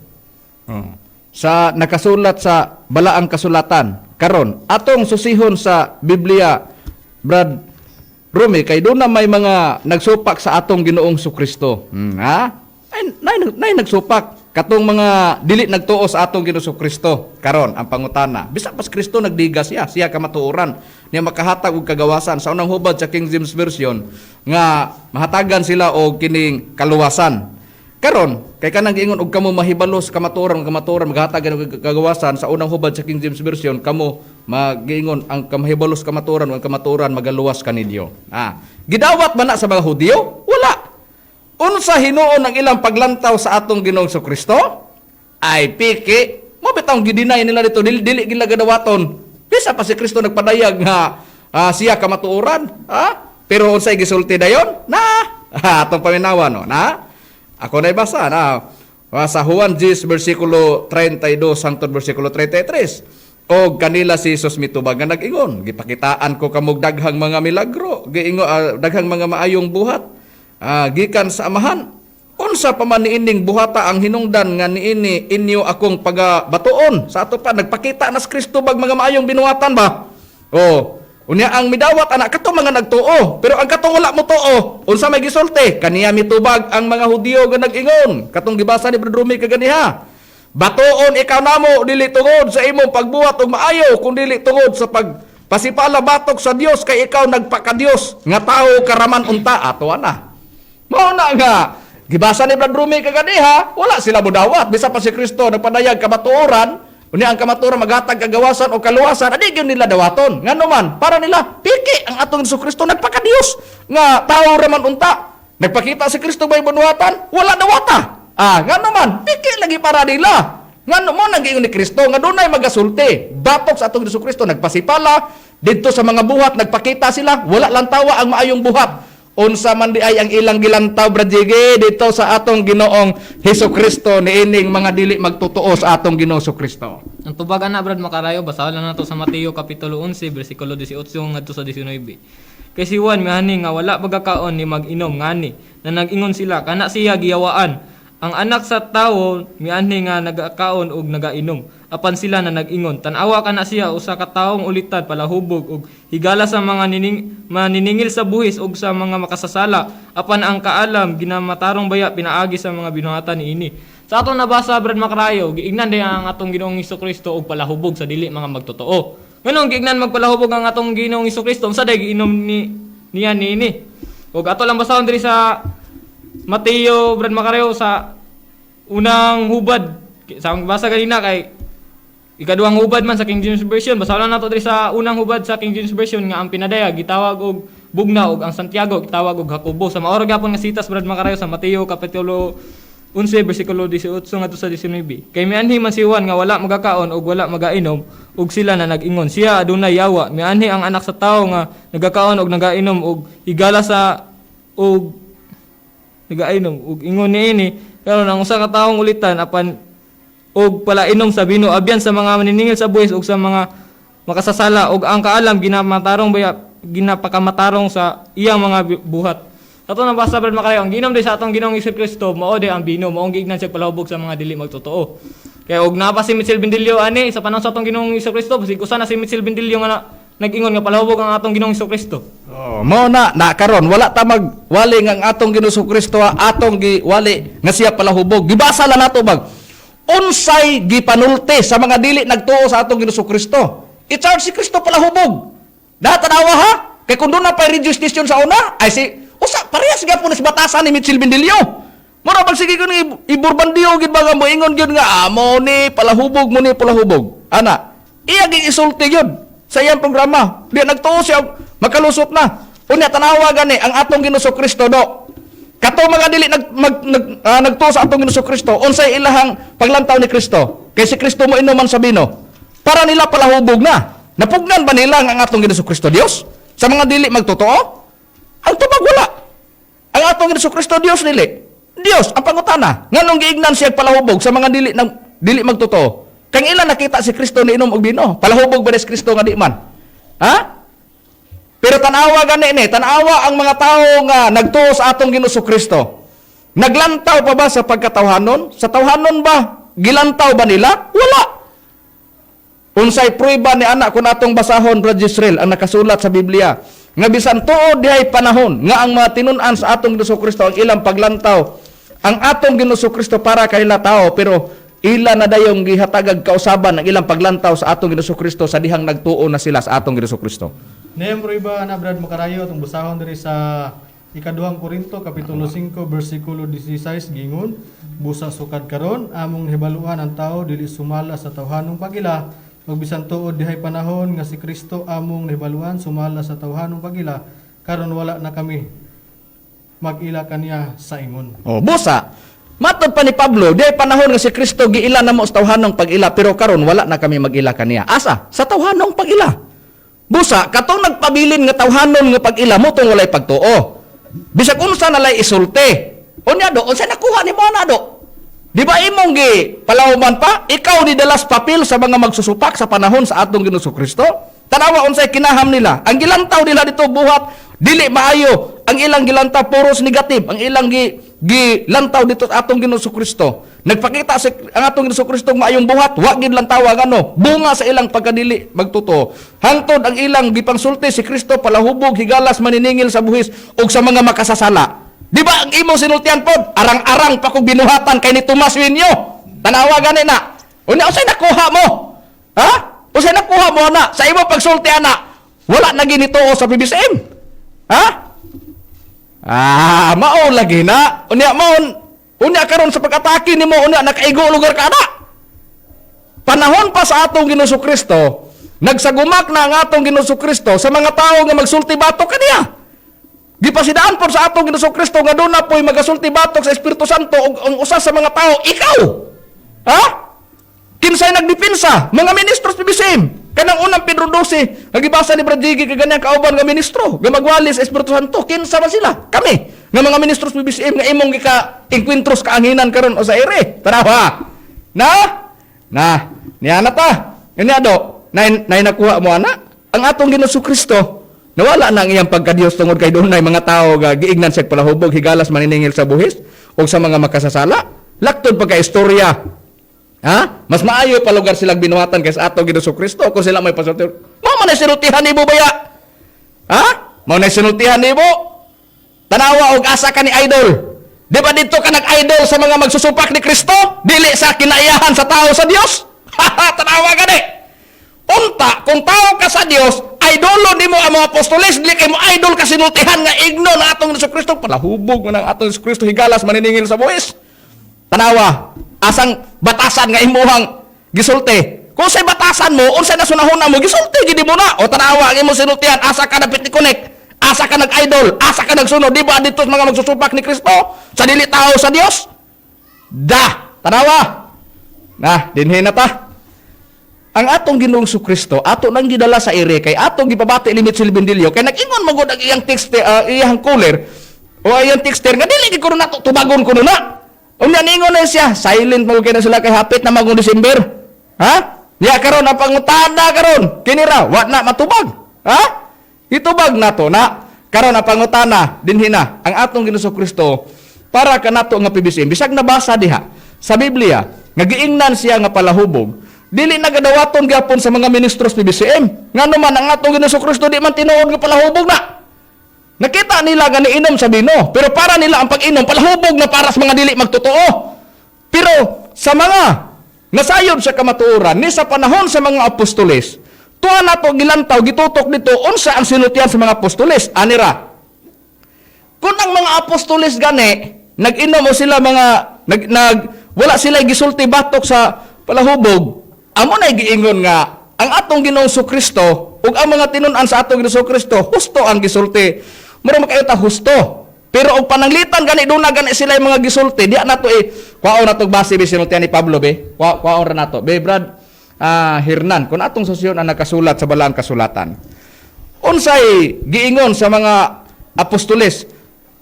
Sa nakasulat sa balaang kasulatan karon atong susihon sa Biblia, Brad Rome, kay doon na may mga nagsupak sa atong Ginoong Kristo. Ha? Nay nagsupak katong mga dili nagtuo sa atong Ginoong Kristo karon ang pangutana. Bisag pas Kristo nagdiga siya kamatuoran niya makahatag og kagawasan sa unang hubad sa King James Version nga mahatagan sila og kining kaluwasan. Karon kay kanang giingon og kamo mahibalos kamatuoran magahatagan og kagawasan sa unang hubad sa King James Version kamo magiingon ang kamahibalos kamatuoran magaluwas kaninyo. Gidawat ba na sa mga Hudiyo? Wala. Unsa hinuon ang ilang paglantaw sa atong Ginoong Kristo? Ay piki, mo bitaw gidinay nila dito dili gila gadawaton. Bisa pa si Kristo nagpadayag nga siya kamatuoran, pero unsay gisulti dayon? Atong paminawa no, ako na ibasa na sa Juan 10 versikulo 32 hangtod versikulo 33. Og kanila si Jesus mitubag nga nag-ingon, gipakitaan ko kamog daghang mga milagro, daghang mga maayong buhat. Gikan sa amahan, unsa pa man niining buhata ang hinungdan nga niini inyo akong pagabatuon sa ato pa nagpakita nas Kristo bag mga maayong binuhatan ba? Unya ang midawat anak kato mga nagtuo, pero ang katong wala mo tuo, unsa may gisulti? Kaniya mitubag ang mga Hudiyo nga nag-ingon. Katong gibasa ni Brother Rumi kaganiha. Batuon ikaw namo dili tungod sa imong pagbuhat og maayo, kun dili tungod sa pasipala batok sa Dios kay ikaw nagpaka-Dios nga tao karaman unta ato ana. Mao na nga gibasa ni Brother Rumi kaganiha, wala sila mudawat bisa pa si Kristo nagpadayag kamatuoran. Unya ang kamatuoran maghatag kagawasan o kaluwasan, adi gyud nila dawaton. Ngano man para nila piki ang atong Jesucristo nagpaka-Dios nga tao raman unta. Nagpakita si Kristo bay bunuhatan, wala dawata. Ngano man piki lagi para nila. Ngano mo nag-ingon ni Kristo nga dunay magasulti. Batok sa atong Jesucristo nagpasipala didto sa mga buhat nagpakita sila, wala lang tawa ang maayong buhat. Unsa man di ay ang ilang gilantaw brajige dito sa atong Ginoong Hesukristo niining mga dili magtotoo sa atong Ginoo Kristo. Ang tubagan na Brad Makarayo, basahan lang nato sa Mateo Kapitulo 11, versikulo 18 ngadto sa 19. Kay si Juan miani nga wala magakaon ni mag-inom ngani, na nag-ingon sila kana siya giyawaan. Ang anak sa tawo miani nga nagakaon ug nagainom. Apan sila na nag-ingon, tan-awa kana siya usa ka taong ulitan palahubog ug higala sa mga maniningil sa buhis ug sa mga makasasala. Apan ang kaalam ginamatarong baya pinaagi sa mga binuhatan niini. Sa atong nabasa Brad Makarayo, giignan day ang atong Ginoong Hesukristo og palahubog sa dili mga magtotoo. Nganong giignan magpalahubog ang atong Ginoong Hesukristo unsa day giinom niya niini. Ug ato lang basahon diri sa Mateo Brad Makarayo sa unang hubad. Sa basa kanina kay ikaduhang hubad man sa King James Version. Basahan nato diri sa unang hubad sa King James Version nga ang pinadaya gitawag og bugna ug ang Santiago gitawag og Jacobo. Sa maoro gyapon nga sitas Brad Makarayo sa Mateo Kapitulo 11 bersikulo 18 ngadto sa 19. Kay mianhi man si Juan nga wala magakaon ug wala magainom ug sila na nag-ingon siya adunay yawa. Mianhi ang anak sa tawo nga nagakaon ug nagainom ug higala sa ug nagainom ug ingon niini karon ang usa ka taong ulitan apan og palainom sa bino abyan sa mga maniningil sa buhis ug sa mga makasasala ug ang kaalam ginapakamatarong sa iyang mga buhat. Ato na basa Brad Makarayo, ang ginom di sa atong Ginoong Hesukristo mao di ang bino, mao ang giignan siya palahubog sa mga dili magtotoo. Kaya og napa si Mitchell Bendilio ani sa panahon sa atong Ginoong Hesukristo, basig usa na si Mitchell Bendilio nga nag-ingon nga palahubog ang atong Ginoong Hesukristo. Mao na karon wala ta magwali nga ang atong Ginoo Kristo atong giwali nga siya palahubog. Gibasa lang nato unsay gipanulti sa mga dili nagtuo sa atong Ginoo Kristo. I-charge si Kristo palahubog. Tanawa ha? Kay kung doon na pa rejustice sa una, ay si usa parehas gyapon sa batasan ni Mitchell Bendilio. Mura bang sige kun iburbandiyo gid ba mo ingon gyud nga mo ni palahubog. Ana, iya gi isulti gyud sa iyang programa. Di nagtuo siya makalusot na. Unya tanawa gani ang atong Ginoo Kristo do. Kato mga dili nagtuo sa atong Ginoo Kristo, unsay ilahang paglantaw ni Kristo? Kay si Kristo mo inuman sa bino. Para nila palahubog na. Napugnan ba nila ang atong Ginoo Kristo Dios? Sa mga dili magtotoo? Ang tubag wala. Ang atong Ginoo Kristo Dios dili. Dios ang pangutana. Nganong giignan siya palahubog sa mga dili magtotoo? Kang ilan nakita si Kristo ni inom og bino? Palahubog ba si Kristo nga di man? Ha? Pero tanawa gani ni, tanawa ang mga tao nga nagtuo sa atong Ginoo Kristo. Naglantaw pa ba sa pagkatawhanon? Sa tawhanon ba gilantaw ba nila? Wala. Unsay prueba ni anak kun atong basahon Brad Israel ang nakasulat sa Biblia nga bisan tuod dihay panahon nga ang mga tinun-an sa atong Ginoo Kristo ang ilang paglantaw ang atong Ginoo Kristo para kanila tao pero ila na dayong gihatagag kausaban ang ilang paglantaw sa atong Ginoo Kristo sa dihang nagtuo na sila sa atong Ginoo Kristo. Nehemro iba na Brad Makarayo atong basahon diri sa ikaduhang Korinto kapitulo 5 bersikulo 16 gingon busa sukad karon among hibaluan ang tao dili sumala sa tawhanong pagila magbisan tuod dihay panahon nga si Kristo among hibaluan sumala sa tawhanong pagila karon wala na kami mag-ila kaniya sa ingon. Busa matod pa ni Pablo, dihay panahon nga si Kristo giila na mo sa tawhanong pag-ila pero karon wala na kami mag-ila kaniya. Asa? Sa tawhanong pag-ila. Busa, katong nagpabilin nga tawhanon nga pag-ila mo tong walay pagtuo. Bisag unsa na lay isulti. Unya do, unsa nakuha ni mo na do? Di ba imong gi palawman pa? Ikaw ni dalas papel sa mga magsusupak sa panahon sa atong Ginoo Kristo? Tanawa unsay kinaham nila. Ang gilantaw nila dito buhat dili maayo. Ang ilang gilantaw puros negative. Ang ilang gilantaw dito sa atong Ginoong Kristo. Nagpakita sa ang atong Ginoong Kristo maayong buhat, wa gid lantawa ngano, bunga sa ilang pagkadili magtuto. Hangtod ang ilang gipangsulti si Kristo palahubog, higalas, maniningil sa buhis ug sa mga makasasala. Di ba ang imong sinultian pod, arang-arang pa kog binuhatan kay ni Tomas Winyo. Tanawa gani na. Unya usay nakuha mo? Ha? Usay nakuha mo na sa imong pagsulti ana? Wala na ginituo sa PBCM. Ha? Mao lagi na. Unya karon sa pag-atake nimo unya nakaigo lugar ka na. Panahon pa sa atong Ginoong Kristo, nagsagumak na ang atong Ginoong Kristo sa mga tao nga magsulti batok kaniya. Gipasidaan po sa atong Ginoong Kristo nga doon na po'y magasulti batok sa Espiritu Santo ug ang usa sa mga tao ikaw. Ha? Kinsay nagdepensa? Mga ministro sa PBCM. Kanang unang Pedro 12, nagibasa ni Brad Jiggy kaganyang kauban nga ministro, nga magwali sa Espiritu Santo. Kinsa man sila? Kami, nga mga ministro sa PBCM nga imong gika-inkwentros kaanginan karon o sa ere. Tarawa. Niya na ta. Niya do, nay nakuha mo ana. Ang atong Ginoong Kristo, nawala na ang iyang pagkadiyos tungod kay dunay mga tao nga giignan sa palahubog, higalas, maniningil sa buhis o sa mga makasasala. Laktod pagka istorya. Ha? Mas maayo pa lugar silang binuhatan kaysa atong Ginoong Kristo kung sila may pasulti. Mao man sinultihan nimo baya? Ha? Mao na sinultihan nimo? Tanawa og asa ka ni idol. Di ba dito ka nag-idol sa mga magsusupak ni Kristo? Dili sa kinaiyahan sa tao sa Dios? Tanawa gani. Unta, kung tao ka sa Dios, idolo nimo ang mga apostoles, dili kay mo idol ka sinultihan nga igno na atong Ginoong Kristo, palahubog man ang atong Kristo, higalas, maniningil sa buhis. Tanawa, asang batasan nga imuhang gisulti. Kung say batasan mo, unsay nasunahon mo, gisulti gid mo na. O tanawa ang imong sinultihan, asa ka nagpitikonek, asa ka nag-idol, asa ka nagsunod, di ba dito mga magsusupak ni Kristo sa dili tao sa Dios? Tanawa. Dinhi na ta. Ang atong Ginoong Kristo, ato nang gidala sa ere kay atong gipabati ni Mitchell Bendilio kay nag-ingon magud ang iyang text, iyang cooler o iyang texter nga dili gid ko na tubagon ko na. Unya ningon na siya, silent mo kay na sila kay hapit na magong December. Ha? Niya karon ang pangutana karon. Kinira, wa na matubag. Ha? Itubag na to na karon ang pangutana dinhi na ang atong Ginoong Kristo para kanato nga PBCM. Bisag nabasa diha sa Biblia nga giingnan siya nga palahubog. Dili nagadawaton gyapon sa mga ministros PBCM. Ngano man ang atong Ginoong Kristo di man tinuod nga palahubog na. Nakita nila nga niinom sa bino, pero para nila ang pag-inom palahubog na para sa mga dili magtotoo. Pero sa mga nasayod sa kamatuoran ni sa panahon sa mga apostoles, tuwa nato gilantaw gitutok dito unsa ang sinultihan sa mga apostoles. Anira. Kung ang mga apostoles gani nag-inom mo sila wala sila gisulti batok sa palahubog, amo na giingon nga ang atong Ginoong Kristo ug ang mga tinun-an sa atong Ginoong Kristo husto ang gisulti. Mura makayo ta husto. Pero og pananglitan gani do na gani sila yung mga gisulti, di na to kwaon na to base bi sinultihan ni Pablo be. Kwaon ra nato. Be Brad Hernan, kun atong sosyon ang nakasulat sa balaang kasulatan. Unsay giingon sa mga apostoles?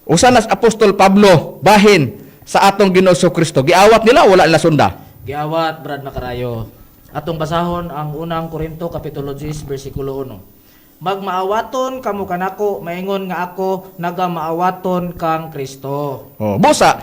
Usa nas apostol Pablo bahin sa atong Ginoong Kristo. Giawat nila wala nila sunda. Giawat Brad Macarayo. Atong basahon ang unang Korinto kapitulo 10 bersikulo 1. Magmaawaton kamo kanako, maingon nga ako nagamaawaton kang Kristo. Busa,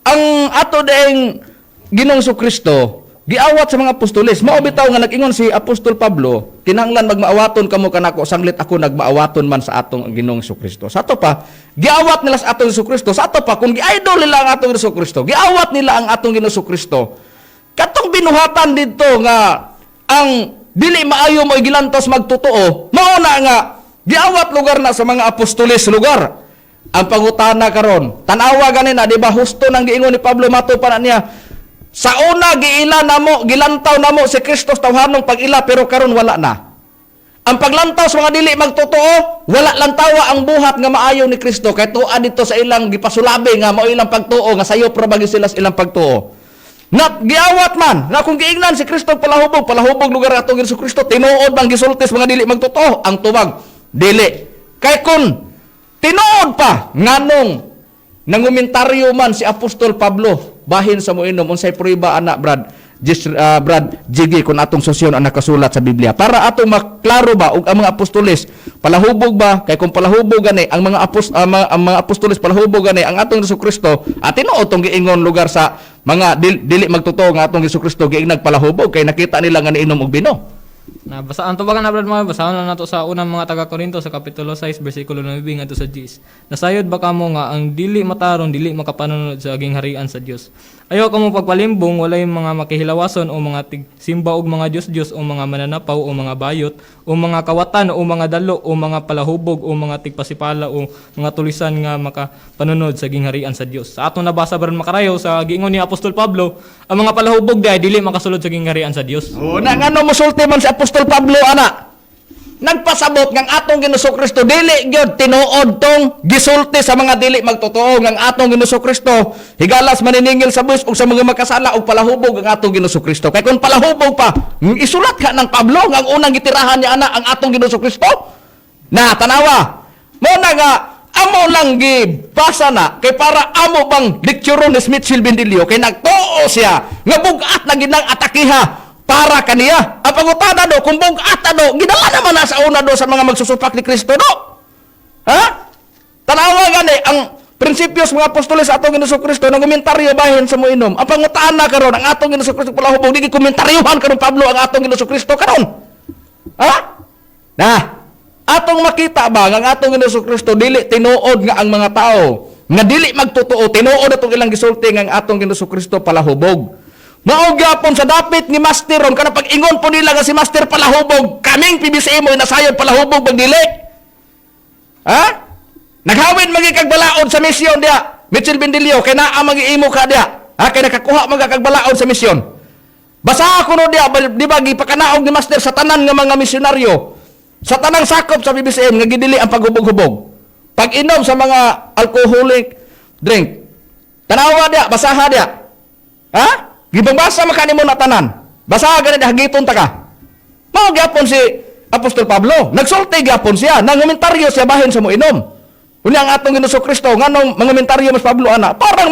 ang ato daing Ginoong Kristo, giawat sa mga apostoles. Mao bitaw nga nag-ingon si Apostol Pablo, kinahanglan magmaawaton kamo kanako, sanglit ako nagmaawaton man sa atong Ginoong Kristo. Sa ato pa, giawat nila sa atong Ginoong Kristo. Sa ato pa, kung gi-idol nila ang atong Ginoong Kristo, giawat nila ang atong Ginoong Kristo. Katong binuhatan dito nga ang dili maayo mo gilantos magtotoo, mao na nga giawat lugar na sa mga apostoles lugar. Ang pangutana karon, tanawa ganin na di ba husto nang giingon ni Pablo mato pa na niya. Sa una giila namo, gilantaw namo si Kristo tawhanong pag-ila pero karon wala na. Ang paglantaw sa mga dili magtotoo, wala lang tawa ang buhat nga maayo ni Kristo kay tuwa dito sa ilang gipasulabi nga mao ilang pagtuo nga sayo pro bagi sila sa ilang pagtuo. Not giawat man na kung giingnan si Kristo palahubog lugar atong Ginoong Kristo tinuod bang gisultis mga dili magtotoo ang tubag dili kay kun tinuod pa nganong nangumentaryo man si Apostol Pablo bahin sa moinom unsay prueba anak Brad Brad Jiggy kung atong sosyon ang nakasulat sa Biblia para atong maklaro ba ug ang mga apostoles palahubog ba kay kung palahubog gani ang mga apostoles palahubog gani ang atong Jesucristo at tinuod tong giingon lugar sa mga dili magtotoo nga atong Jesucristo giing nagpalahubog kay nakita nila nga niinom og bino. Na basaan to ba na brad mga basahan na nato sa unang mga taga Korinto sa kapitulo 6 bersikulo 9 ngadto sa 10. Nasayod ba kamo nga ang dili mataron dili makapanunod sa aging harian sa Dios. Ayaw kamo pagpalimbong walay mga makihilawason o mga simba og mga Dios o mga mananapaw o mga bayot o mga kawatan o mga dalo o mga palahubog o mga tigpasipala o mga tulisan nga makapanunod sa aging harian sa Dios. Sa atong nabasa brad makarayo sa giingon ni Apostol Pablo, ang mga palahubog dili makasulod sa aging harian sa Dios. O na ngano mosulti man si Apostol Pablo ana? Nagpasabot ng atong Ginoong Kristo dili gyud tinuod tong gisulti sa mga dili magtotoo ng atong Ginoong Kristo higalas maniningil sa bus ug sa mga makasala og palahubog ang atong Ginoong Kristo. Kay kung palahubog pa isulat ka ng Pablo nga ang unang gitirahan niya ana ang atong Ginoong Kristo. Na tanawa mo na nga amo lang gibasa na kay para amo bang lekturon ni Mitchell Bindilio kay nagtuo siya nga bugat na ginang atakiha para kaniya. Ang pangutana do, kung bugat do, ginala naman na sa una do sa mga magsusupak ni Kristo do. Ha? Tanawa gani, ang prinsipyos mga apostoles sa atong Ginoong Kristo, nang komentaryo bahin sa muinom. Ang pangutana karon, ang atong Ginoong Kristo palahubog, di komentaryuhan karon Pablo ang atong Ginoong Kristo karon. Ha? Na, atong makita ba, ang atong Ginoong Kristo, dili tinuod nga ang mga tao, nga dili magtotoo, tinuod atong ilang gisulti nga ang atong Ginoong Kristo palahubog. Mao gyapon sa dapit ni Master ron kana pag-ingon po nila nga si Master palahubog, kaming PBCM mo nasayod palahubog bang dili? Ha? Naghawid magikag balaod sa misyon dia. Mitchell Bindilio kay naa magiimo ka dia. Ha kay nakakuha magikag balaod sa misyon. Basa ako no dia di ba gipakanaog ni Master sa tanan nga mga misyonaryo. Sa tanang sakop sa PBCM nga gidili ang paghubog-hubog. Pag-inom sa mga alcoholic drink. Tanawa dia, basaha dia. Ha? Gibang basa makani mo na tanan. Basa gani hagiton ta ka. Mao gyapon si Apostol Pablo. Nagsulti gyapon siya, nangomentaryo siya bahin sa moinom. Unya ang atong Ginoong Kristo nganong mangomentaryo mas Pablo ana. Parang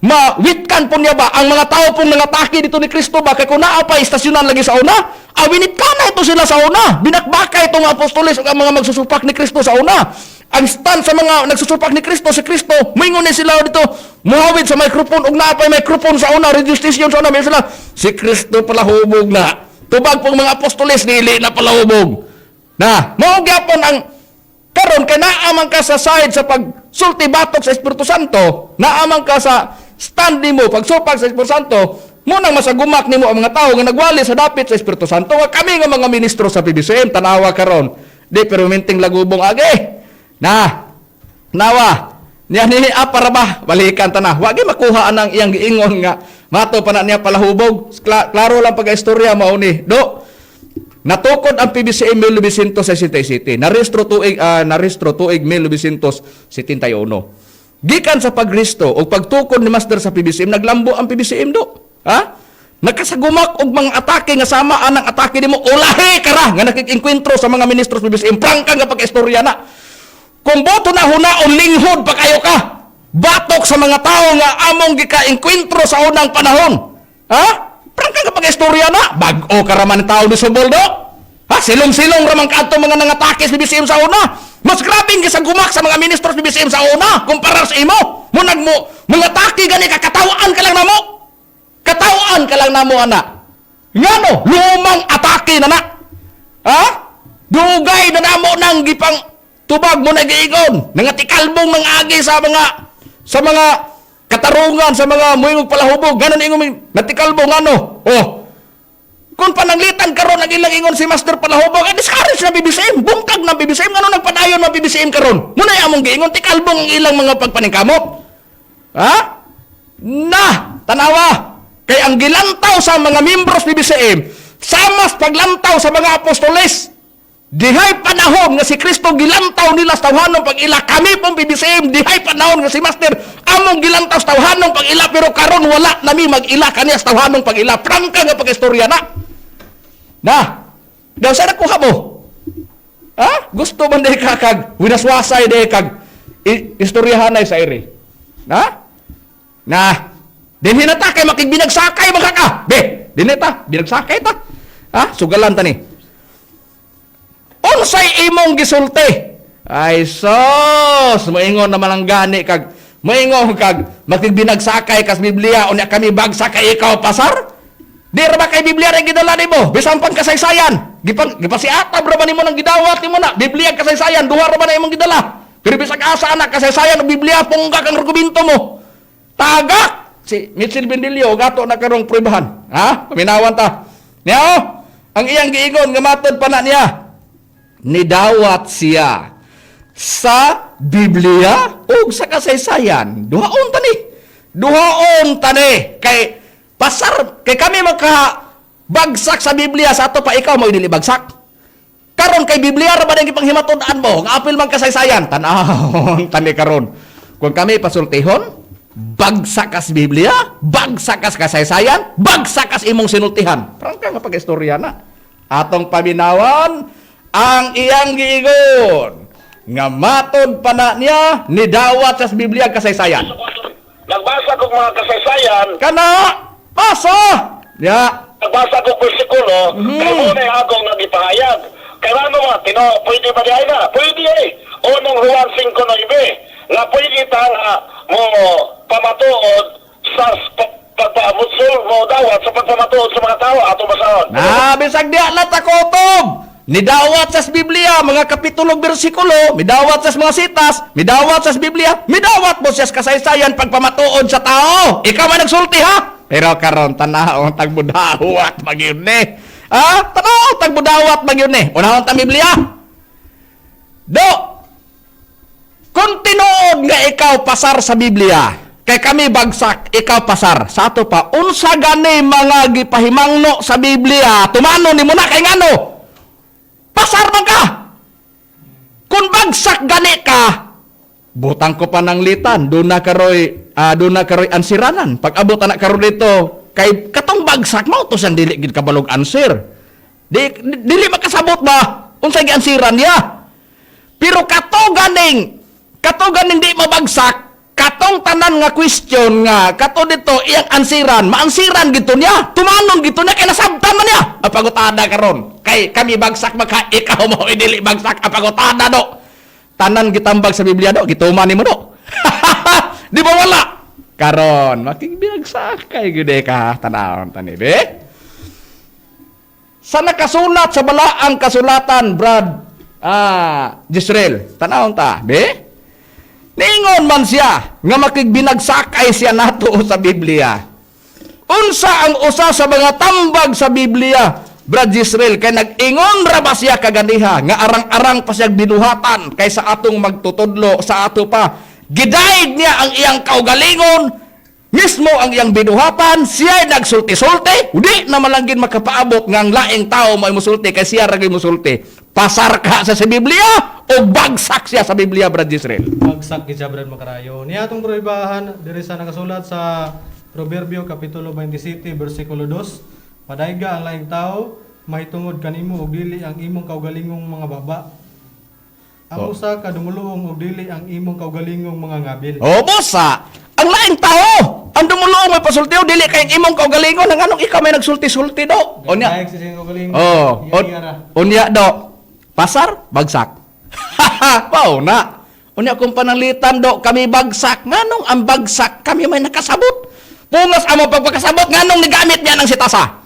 mawitkan po niya ba ang mga tao pong nangatake dito ni Kristo ba kay kun naa pa istasyonan lagi sa una. Awinit kana ito sila sa una. Binakbaka itong apostoles ug ang mga magsusupak ni Kristo sa una. Ang stand sa mga nagsusupak ni Kristo, si Kristo, moingon ni sila dito, muhawid sa microphone, ug naapay microphone sa una, radio station sa una, may sila, si Kristo palahubog na. Tubag pong mga apostoles, dili na palahubog. Na, maugyapon ang, karon kay naamang ka sa side sa pagsulti batok sa Espiritu Santo, naamang ka sa stand mo, pagsupak sa Espiritu Santo, munang masagumak nimo ang mga tao nga nagwali sa dapit sa Espiritu Santo, nga kami nga mga ministro sa PBCM, tanawa karon, di pero minting lagubong agi. Na, nawa, niya ni para ba, balikan ta na. Wagi makuha ang iyang giingon nga, mato pa na niya palahubog. Klaro lang pag-istorya mao ni. Do, natukod ang PBCM 1967. Narehistro tuig 1971. Gikan sa pagristo o pagtukod ni Master sa PBCM, naglambo ang PBCM do. Ha? Nakasagumak og mga atake nga sama anang atake nimo ulahi kara nga nakikinkwentro sa mga ministro sa PBCM. Prangka nga pag-istorya na. Kung boto na hunaon linghod pa kayo ka, batok sa mga tao nga among gika-inkwentro sa unang panahon. Ha? Prangka kapag istorya na, bag-o karaman tao ni Suboldo. Ha? Silong-silong ramang kato mga nangatake sa BBCM sa una. Mas grabing gisagumak sa mga ministro sa BBCM sa una, kumpara sa imo. Munag mo, mga atake gani ka, katawaan ka lang namo. Katawaan ka lang namo, anak. Ngano, lumang atake na na. Ha? Dugay na namo nang gipang tubag mo na giingon, nangatikalbong mga agi sa mga katarungan, sa mga muingog palahubog, ganon ingon, natikalbong ano, oh, kung pananglitan karon ang ilang ingon si Master palahubog, discourage na BBCM, bungkag na BBCM, ano nagpadayon na BBCM karon, muna among giingon, tikalbong ang ilang mga pagpaningkamot, ha? Na, tanawa, kay ang gilantaw sa mga membros BBCM, samas paglantaw sa mga apostoles, dihay panahon nga si Kristo gilantaw nila sa tawhanong pag-ila. Kami pong PBCM, dihay panahon nga si Master among gilantaw sa tawhanong pag-ila, pero karon wala nami mag-ila kaniya sa tawhanong pag-ila. Prangka nga pag-istorya na. Na, daw sa nakuha mo? Ha? Gusto man di kag winaswasay di kag istoryahanay sa iri. Na? Na, din hinatake makigbinagsakay mga ka. Be, Dinita, binagsakay ta. Ha? Sugalan ta ni. Unsay imong gisulti? Ay sos, moingon naman ang gani kag moingon kag makigbinagsakay kas Biblia unya kami bagsakay ikaw pasar? Di ra ba kay Biblia ra gidala nimo? Bisan pang kasaysayan. Gipasiatab ra ba nimo nang gidawat nimo na? Biblia kasaysayan, duha ra ba na imong gidala? Pero bisag asa anak kasaysayan ug Biblia pungga kang argumento mo. Tagak si Mitchell Bendilio gato na karong prubahan. Ha? Paminawan ta. Niya ang iyang giingon nga matod pa na niya. Nidawat siya sa Biblia o sa kasaysayan. Duhaon tani. Duhaon tani. Kay kami bagsak sa Biblia sa ato pa ikaw mo dili bagsak. Karon kay Biblia ra ba nang ipanghimatud-an mo? Nga apil man kasaysayan. Tan-awon tani karon. Kung kami pasultihon, bagsak kas Biblia, bagsak kas kasaysayan, bagsak kas imong sinultihan. Parang ka nga pag-istorya na. Atong paminawan ang iyang giingon nga matod pa na niya nidawat sa Biblia kasaysayan. Nagbasa ko mga kasaysayan, Kana pasa. Ya. nagbasa ko bersikulo, kaya mo na agong nagipahayag. Kaya ano mga, pwede ba dihay na? Pwede eh. Unang Juan 5:9, nga pwede nga mo pamatuod sa pagpamutsul mo dawat sa pagpamatuod sa mga tao ato basaon. Bisag di alat takotob. Nidawat sa Biblia, mga kapitulo bersikulo, midawat sa mga sitas, midawat sa Biblia, midawat mo siya sa kasaysayan pagpamatuod sa tao. Ikaw man nagsulti ha? Pero karon tanaw tagbudawat magyud ni. Tanaw tagbudawat magyud ni. Unahon ta Biblia. Do. Kung tinuod nga ikaw pasar sa Biblia, kay kami bagsak, ikaw pasar. Sa ato pa, unsa gani mga gipahimangno sa Biblia, tumano ni mo na kay ngano? Pasar man ka. Kung bagsak gani ka, butang ko pa ng litan, doon na karoy ansiranan. Pag abot na karoy dito, kay katong bagsak mo, to siyang dili gid kabalog answer. Dili makasabot ba? Unsay giansiran niya? Pero kato ganing di mabagsak, katong tanan nga question nga, kato dito, iyang ansiran, maansiran gito niya, tumanon gito niya, kay nasabtan man niya. Apagutada karon. Kay kami bagsak maka, ikaw mo idili bagsak, apagutada do. Tanan gitambag sa Biblia do, gituman ni mo do. Di ba wala? Karon, makigbinagsak kay gede ka, tanawon tani, be? Sa nakasulat sa balaang kasulatan, Brad, Jisrael, tanawon ta, be? Ningon man siya nga makigbinagsakay siya nato sa Biblia. Unsa ang usa sa mga tambag sa Biblia, Brad Israel, kay nag-ingon ra ba siya kaganiha nga arang-arang pa siya binuhatan kaysa atong magtutudlo sa ato pa. Gidaig niya ang iyang kaugalingon, mismo ang iyang binuhatan, siya nagsulti-sulti, di na malangin makapaabot nga ang laing tao mo musulti kay siya ra musulti. Pasar ka sa Biblia o bagsak siya sa Biblia, Brad Israel? Bagsak gid siya Brad Makarayo. Niya atong proibahan diri sa nakasulat sa Proverbio kapitulo 27 bersikulo 2. Padayga ang laing tao, mahitungod kanimo og dili ang imong kaugalingong mga baba. Ang usa ka dumuluong og dili ang imong kaugalingong mga ngabil. O bosa, ang laing tao, ang dumuluong may pasulti o dili kay imong kaugalingon, ang anong ikaw may nagsulti-sulti do. Onya. Daig sa siyang kaugalingon. Onya do. Pasar, bagsak. Pao na. Unya kung pananglitan do, kami bagsak. Nganong ang bagsak, kami may nakasabot. Pungas ang pagpagkasabot, nganong nigamit niya ng sitasa.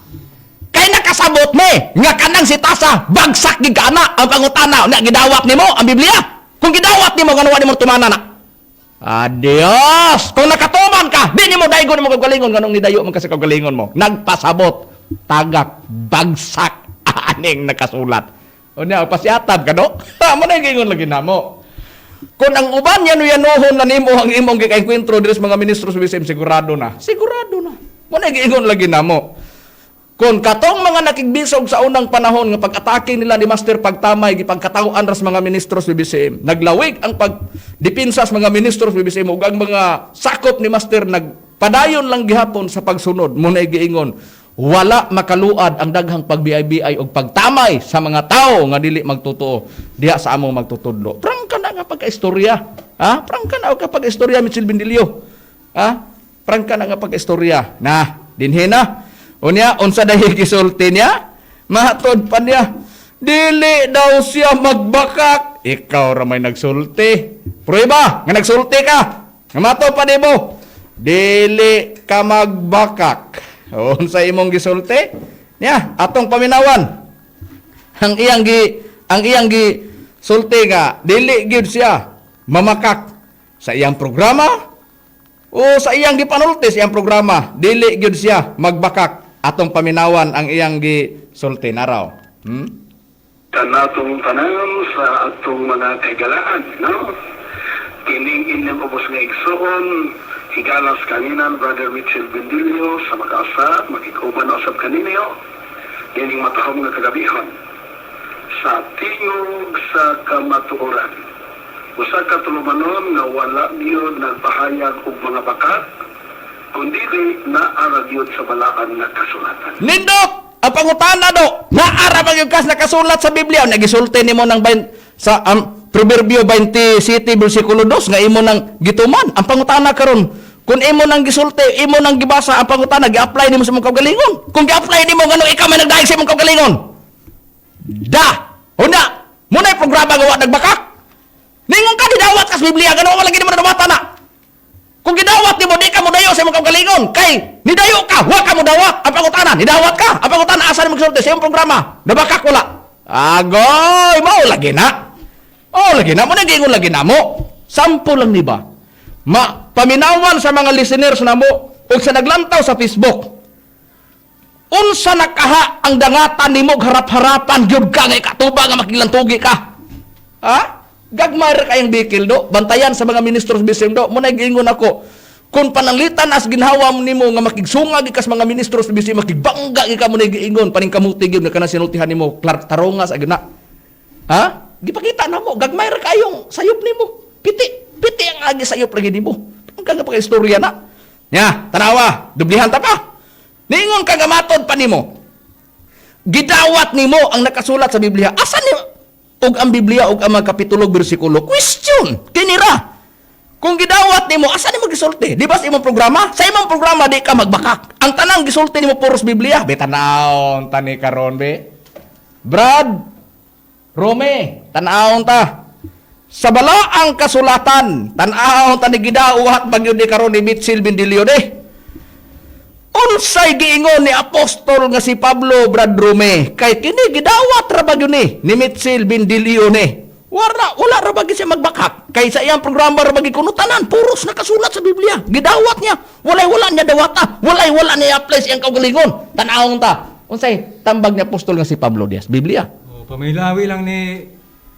Kay nakasabot me, nga kanang sitasa, bagsak gigana ang pangutana. Unya, gidawat ni mo ang Biblia. Kung gidawat ni mo, ganuwa ni mo tumana na. Adios! Kung nakatuman ka, di ni mo daigon mo kagalingon, ganong nidayo mo kasi kagalingon mo. Nagpasabot, tagak, bagsak, aning nakasulat. O niya, pasiatab ka, no? Mo na yung lagi na mo. Kung ang uban yanuhon na nimo ang imong gikainkwentro diri sa mga ministro sa BCM, sigurado na. Sigurado na. Mo na yung lagi na mo. Kung katong mga nakigbisog sa unang panahon nga pag-atake nila ni Master Pagtamay, gipagkatawaan ras mga ministro sa BCM, naglawig ang pagdipinsa sa mga ministro sa BCM, ug ang mga sakop ni Master nagpadayon lang gihapon sa pagsunod. Mo na giingon, wala makaluad ang daghang pagbiay-biay o pagtamay sa mga tao nga dili magtotoo diha sa among magtutudlo. Prangka na nga pagka-istorya. Ha? Prangka na nga pagka-istorya, Mitchell Bendilio. Ha? Prangka na nga pagka-istorya. Na, dinhi na. Unya, unsa dahi gisulti niya? Matod pa niya, dili daw siya magbakak. Ikaw ra may nagsulti. Prueba nga nagsulti ka. Nga matod pa nimo, dili ka magbakak. Unsa imong gisulti? Niya, atong paminawan. Ang iyang gi sulti nga dili gyud siya mamakak sa iyang programa o sa iyang gipanulti sa iyang programa, dili gyud siya magbakak. Atong paminawan ang iyang gisulti naraw. Kanatong tanan sa atong mga kaigalaan, no? Kining inyong ubos nga igsoon, higalas kaninan Brother Mitchell Bendilio sa Makaasa, makikuban na usab kaninyo, kining matahong nga kagabihon. Sa tingog sa kamatuoran, usa ka tulumanon nga wala gyud nagpahayag og mga bakat, kundi naara gyud sa balaan nga kasulatan. Nindot! Ang pangutana do, naara magyud kas nakasulat sa Biblia, nagisulti nimo ng sa Proverbio 27 bersikulo 2 nga imo nang gituman. Ang pangutana karon, kung imo nang gisulti, imo nang gibasa, ang pangutana gi-apply nimo sa imong kaugalingon. Kung gi-apply nimo ngano ikaw may nagdaig sa imong kaugalingon. Una, muna yung programa nga wa nagbakak. Ningon ka gidawat kas Biblia, gano wala gid mo nadawatan na. Kung gidawat nimo di ka mo dayo sa imong kaugalingon, kay nidayo ka, wa ka mo dawat. Ang pangutana, nidawat ka. Ang pangutana asa nimo gisulti sa imong programa? Nabakak wala. Agoy, mao lagi na. Oh, lagi na mo na giingon lagi na mo. Sample lang ni ba? Paminawan sa mga listeners namo ug sa naglantaw sa Facebook. Unsa nakaha ang dangatan nimo harap-harapan gyud ka nga ikatuba nga makiglantugi ka. Ha? Gagmay ra kayang bikil do, bantayan sa mga ministros bising do. Mo giingon ako, kung pananglitan as ginhawa nimo nga makigsungag ikas mga ministros bising makigbangga ika mo giingon paning kamuti gyud nga kana sinultihan nimo taronga sa gina. Ha? Gipakita na mo, gagmay ra kayong sayop nimo. Piti ang agi sayop lagi nimo. Ang kaga pa istorya na. Nya, tanawa, dublihan ta pa. Ningon ka gamatod pa nimo. Gidawat nimo ang nakasulat sa Biblia. Asa ni og ang Biblia og ang mga kapitulo bersikulo? Question. Kinira. Kung gidawat nimo, asa nimo gisulti? Di ba sa imong programa? Sa imong programa di ka magbakak. Ang tanang gisulti nimo puros Biblia. Be tanawon tani karon be. Brad Rome, tanawon ta. Sa balaang kasulatan, tanawon ta ni gidawat bagyo di karon ni Mitchell Bendilio de. Unsay giingon ni apostol nga si Pablo Brad Rome kay kini gidawat ra bagyo ni Mitchell Bendilio ni. Wala ra bagi siya magbakak. Kay sa iyang programa ra bagi kuno tanan puros nakasulat sa Biblia. Gidawat niya. Wala niya dawata. Wala niya apply sa iyang kaugalingon. Tanawon ta. Unsay tambag ni apostol nga si Pablo Diaz? Biblia. Pamilawi lang ni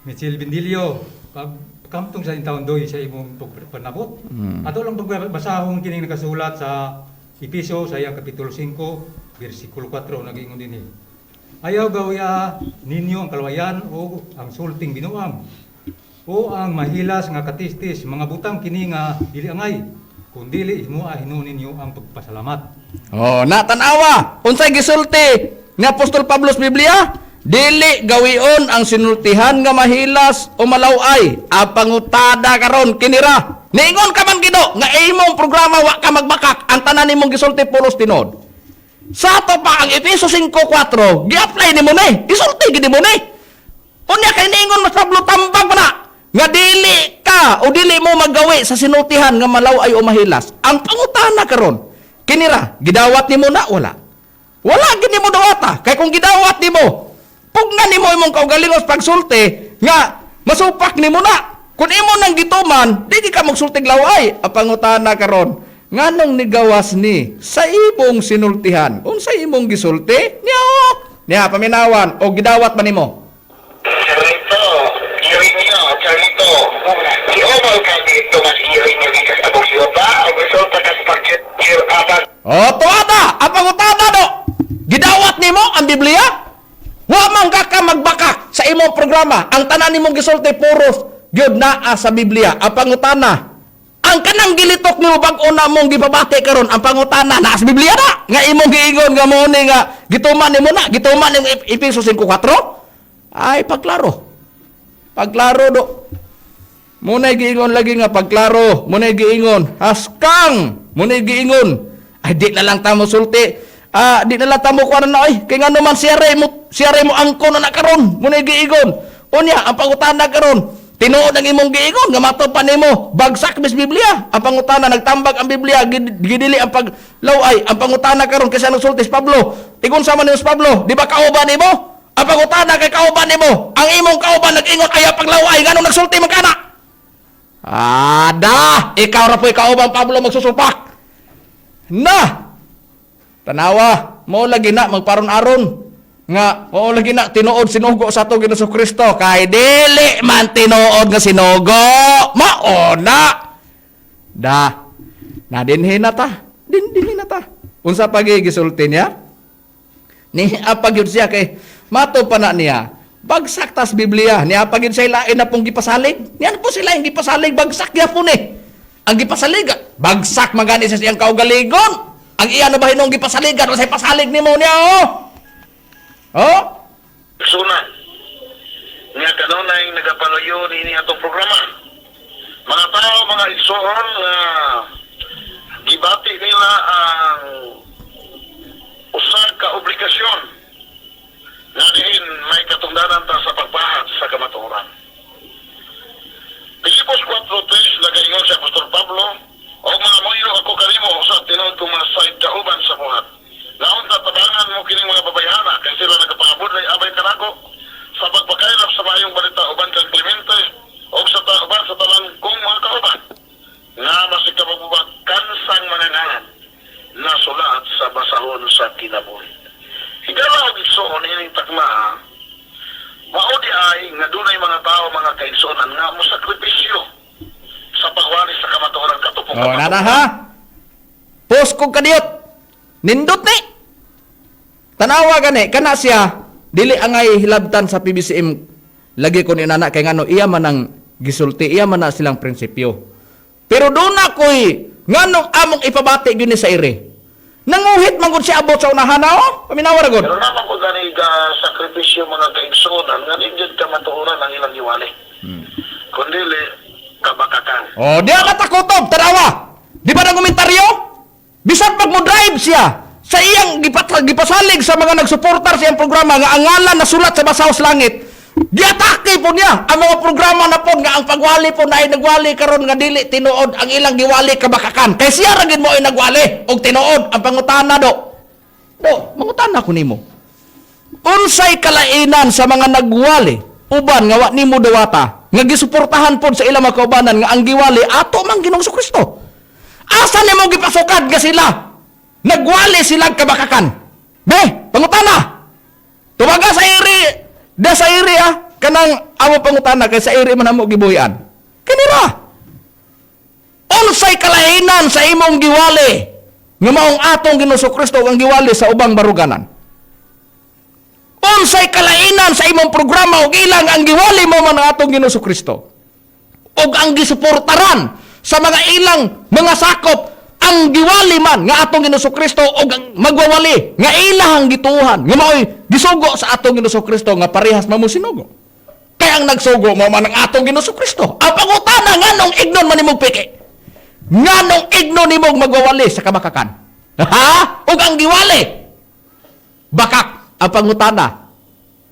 Mitchell Bendilio. Kamtong sa taon doy sa imong panabot. Ato lang pagbasahon kining nakasulat sa Episo sa iyang kapitulo 5, bersikulo 4 nag-ingon dinhi. Ayaw gawya ninyo ang kalwayan o ang sulting binuang o ang mahilas nga katistis mga butang kini nga dili angay kun dili himo hinuon ninyo ang pagpasalamat. Oh, natanawa. Unsay gisulti ni apostol Pablo sa Biblia? Dili gawion ang sinultihan nga mahilas o malaway. Apangutada karon kinira. Niingon ka man gido nga imong programa wa ka magbakak. Ang tanan nimong gisulti pulos tinod. Sa ato pa ang Efeso 5:4, gi-apply nimo ni. Isulti gid nimo ni. Unya kay niingon mas Pablo tambag pa na nga dili ka o dili mo maggawi sa sinultihan nga malaway o mahilas. Ang pangutana karon kinira, gidawat nimo na wala. Wala gid nimo dawata. Kay kung gidawat nimo pugna nimo imong kaugalingos pagsulti nga masupak nimo na. Kung imo nang gituman, di ka magsultig laway. Ang pangutana karon, nganong nigawas ni sa imong sinultihan? Unsay imong gisulti? Niya paminawan o gidawat man nimo. Charito, Charito. Si Omar ka dito mas iring niya di ka sa ba? O gusto ka sa pag-cheer abang? O tuwada, ang pangutana do. Gidawat nimo ang Biblia? Wa man ka magbakak sa imong programa. Ang tanan nimong gisulti puros gyud naa sa Biblia. Ang pangutana, ang kanang gilitok nimo bag-o na mong gipabati karon, ang pangutana naa sa Biblia na nga imong giingon nga mo ni nga gituman nimo na, gituman ning Efeso 5:4. Ay pagklaro. Pagklaro do. Munay giingon lagi nga pagklaro, munay giingon haskang, munay giingon ay di na lang ta mosulti Di nalata mo kuan na kay nga naman siyare mo angkon na karon mo giigon. Unya ang pangutana karon, tinuod ang imong giigon nga matupan nimo bagsak mis Biblia. Ang pangutana nagtambag ang Biblia gidili ang paglaway. Ang pangutana karon kasi nagsultis Pablo. Tigon sama ni Pablo, di ba kauban nimo? Ang pangutana kay kauban nimo, ang imong kauban nag-ingon ayaw paglaway nganong nagsulti man kana? Ikaw ra po'y kauban Pablo magsusupak. Tanawa, mo lagi na magparon-aron nga mo lagi na tinuod sinugo sa ato Ginoong Kristo kay dili man tinuod nga sinugo. Maona. Na dinhi na ta. Dinhi na ta. Unsa pagigisulti niya? Ni apagyud siya kay mato pa na niya. Bagsak tas Biblia. Niya pagyud siya lain na pong gipasalig. Niya po sila yung gipasalig bagsak gyapon eh. Ang gipasalig bagsak magani sa siyang kaugaligon. Ang iya na ba hinong gipasaligan o say pasalig nimo niya Sunan. Nga kanunay nagapaluyo ini atong programa. Mga tao, mga igsoon gibati nila ang usa ka obligasyon na diin may katungdanan ta sa pagpahat sa kamatuoran. Filipos 4:3 nagaingon si Apostol Pablo, o mga moyo ako kanimo sa tinuod kong mga side kauban sa buhat. Naon tatabangan mo kining mga babayhana kay sila nagapangabud ay abay kanako sa pagpakairap sa mayong balita uban kang Clemente o sa uban sa talang kong mga kauban nga masikapagbubat kansang manangalan na sulat sa basahon sa kinabuhi. Higala og igsoon ining takma maudi ay nga dunay mga tao mga kaigsoonan nga mosakripisyo sa pagwali sa kamatuoran katupong nana ha. Post kog kadiyot. Nindot ni. Tanawa gani kana siya dili angay hilabtan sa PBCM lagi ko ni nana kay ngano iya man ang gisulti, iya man na silang prinsipyo. Pero doon ako'y nganong among ipabati gyud ni sa ire. Nanguhit man gud siya abot sa unahan paminawar gud. Pero naman ko gani sakripisyo mga kaigsoonan nga ninjud kamatuoran ang ilang giwali. Kundili kabakakan. Di ka takutob, tanawa. Di ba komentaryo? Bisag pag mo drive siya sa iyang gipasalig sa mga nagsuportar sa iyang programa nga ang ngalan na sulat sa basaw sa langit. Giatake po niya ang mga programa na po nga ang pagwali po na ay nagwali karon nga dili tinuod ang ilang giwali kabakakan. Kay siya ra gid mo ay nagwali og tinuod ang pangutana mangutana ko nimo. Unsay kalainan sa mga nagwali uban nga wa nimo dawata nga gisuportahan pod sa ilang mga kaubanan nga ang giwali ato man Ginoong Kristo. Asa nimo gipasukad nga sila? Nagwali silang kabakakan. Pangutana. Tumaga sa iri, sa iri kanang amo pangutana kay sa iri man amo gibuhian. Kanira. Unsay kalainan sa imong giwali nga maong atong Ginoong Kristo ang giwali sa ubang baruganan? Unsay kalainan sa imong programa ug ilang ang giwali mo man ang atong Ginoong Kristo? Ug ang gisuportaran sa mga ilang mga sakop ang giwali man nga atong Ginoong Kristo ug ang magwawali nga ilang gituhan nga maoy gisugo sa atong Ginoong Kristo nga parehas mamo sinugo. Kaya ang nagsugo mo man ang atong Ginoong Kristo. Ang pangutana nganong ignon man nimong piki? Nganong ignon nimong magwawali sa kabakakan? Ug ang giwali bakak ang pangutana.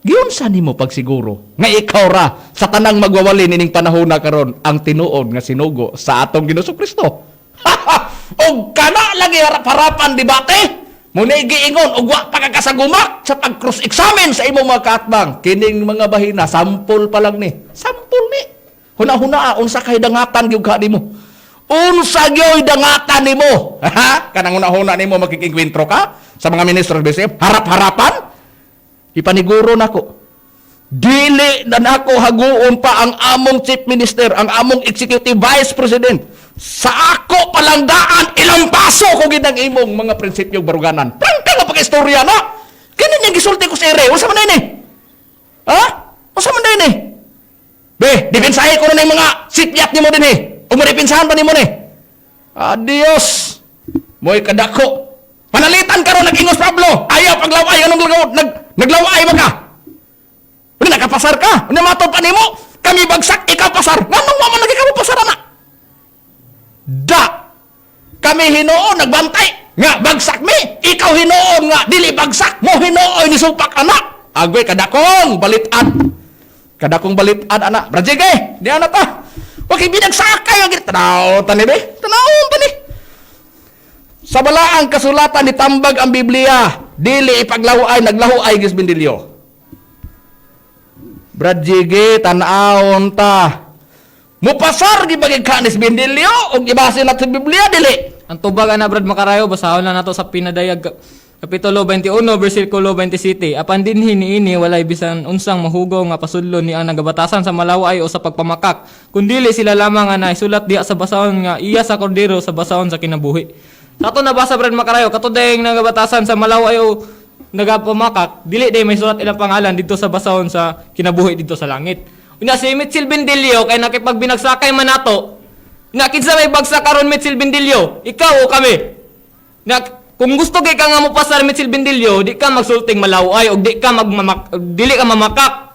Giunsa nimo pagsiguro nga ikaw ra sa tanang magwawali nining panahon na karon ang tinuod nga sinugo sa atong Ginoong Kristo. Og kana lagi harap-harapan debate mo ni giingon og wa pa kakasagumak sa pag-cross examine sa imong mga kaatbang kining mga bahina sample pa lang ni. Sample ni. Huna-huna unsa kay dangatan gyud ka nimo? Unsa gyud dangatan nimo? Kanang huna-huna nimo makikingkwentro ka sa mga ministro BCM harap-harapan? Ipaniguro nako. Dili na nako haguon pa ang among chief minister, ang among executive vice president. Sa ako palangdaan ilang paso ko gid ang imong mga prinsipyong baruganan. Prangka nga pag-istorya na. Kini ning gisulti ko sa ire. Unsa man ini? Unsa man ini? Dipinsahe ko na ng mga sityat nimo dinhi. Ug madipinsahan pa nimo ni. Adios. Moy kadako. Panalitan karon nag-ingos Pablo. Ayaw paglaway anong naglaway man ka. Unya nakapasar ka. Unya matod pa nimo. Kami bagsak ikaw pasar. Nganong man lagi ka pasar na? Kami hinoon nagbantay. Nga bagsak mi. Ikaw hinoon aron nga dili bagsak mo hinuoy ni supak anak. Agoy kadakong balitan. Kadakong balitan anak. Brajige, di ana ta. Wa kay binagsakay ang tanaw tani be. Tanaw tani. Sa balaang kasulatan ni tambag ang Biblia, dili ipaglahuay naglahuay gis Bindilyo. Brajige tanawon ta. Mupasar gibagay kanis Bindilyo ug ibase na sa Biblia dili. Ang tubag ana Brad Makarayo, basahon na nato sa Pinadayag Kapitulo 21, versikulo 27. Apan dinhi niini walay bisan unsang mahugaw nga pasudlo ni ang nagabatasan sa malaway o sa pagpamakak. Kundili sila lamang nga naisulat diha sa basahon nga iya sa kordero sa basahon sa kinabuhi. Sa ato nabasa Brad Makarayo, katudayng nagabatasan sa malaway o nagapamakak, dili day may sulat ilang pangalan dito sa basahon sa kinabuhi dito sa langit. Unya si Mitchell Bindilyo kay nakipagbinagsakay man nato. Na kinsa may bagsak karon Mitchell Bindilyo? Ikaw o kami? Na kung gusto kay ka nga mo pasar Mitchell Bindilyo, di ka magsulting malaway o di ka dili ka mamakak.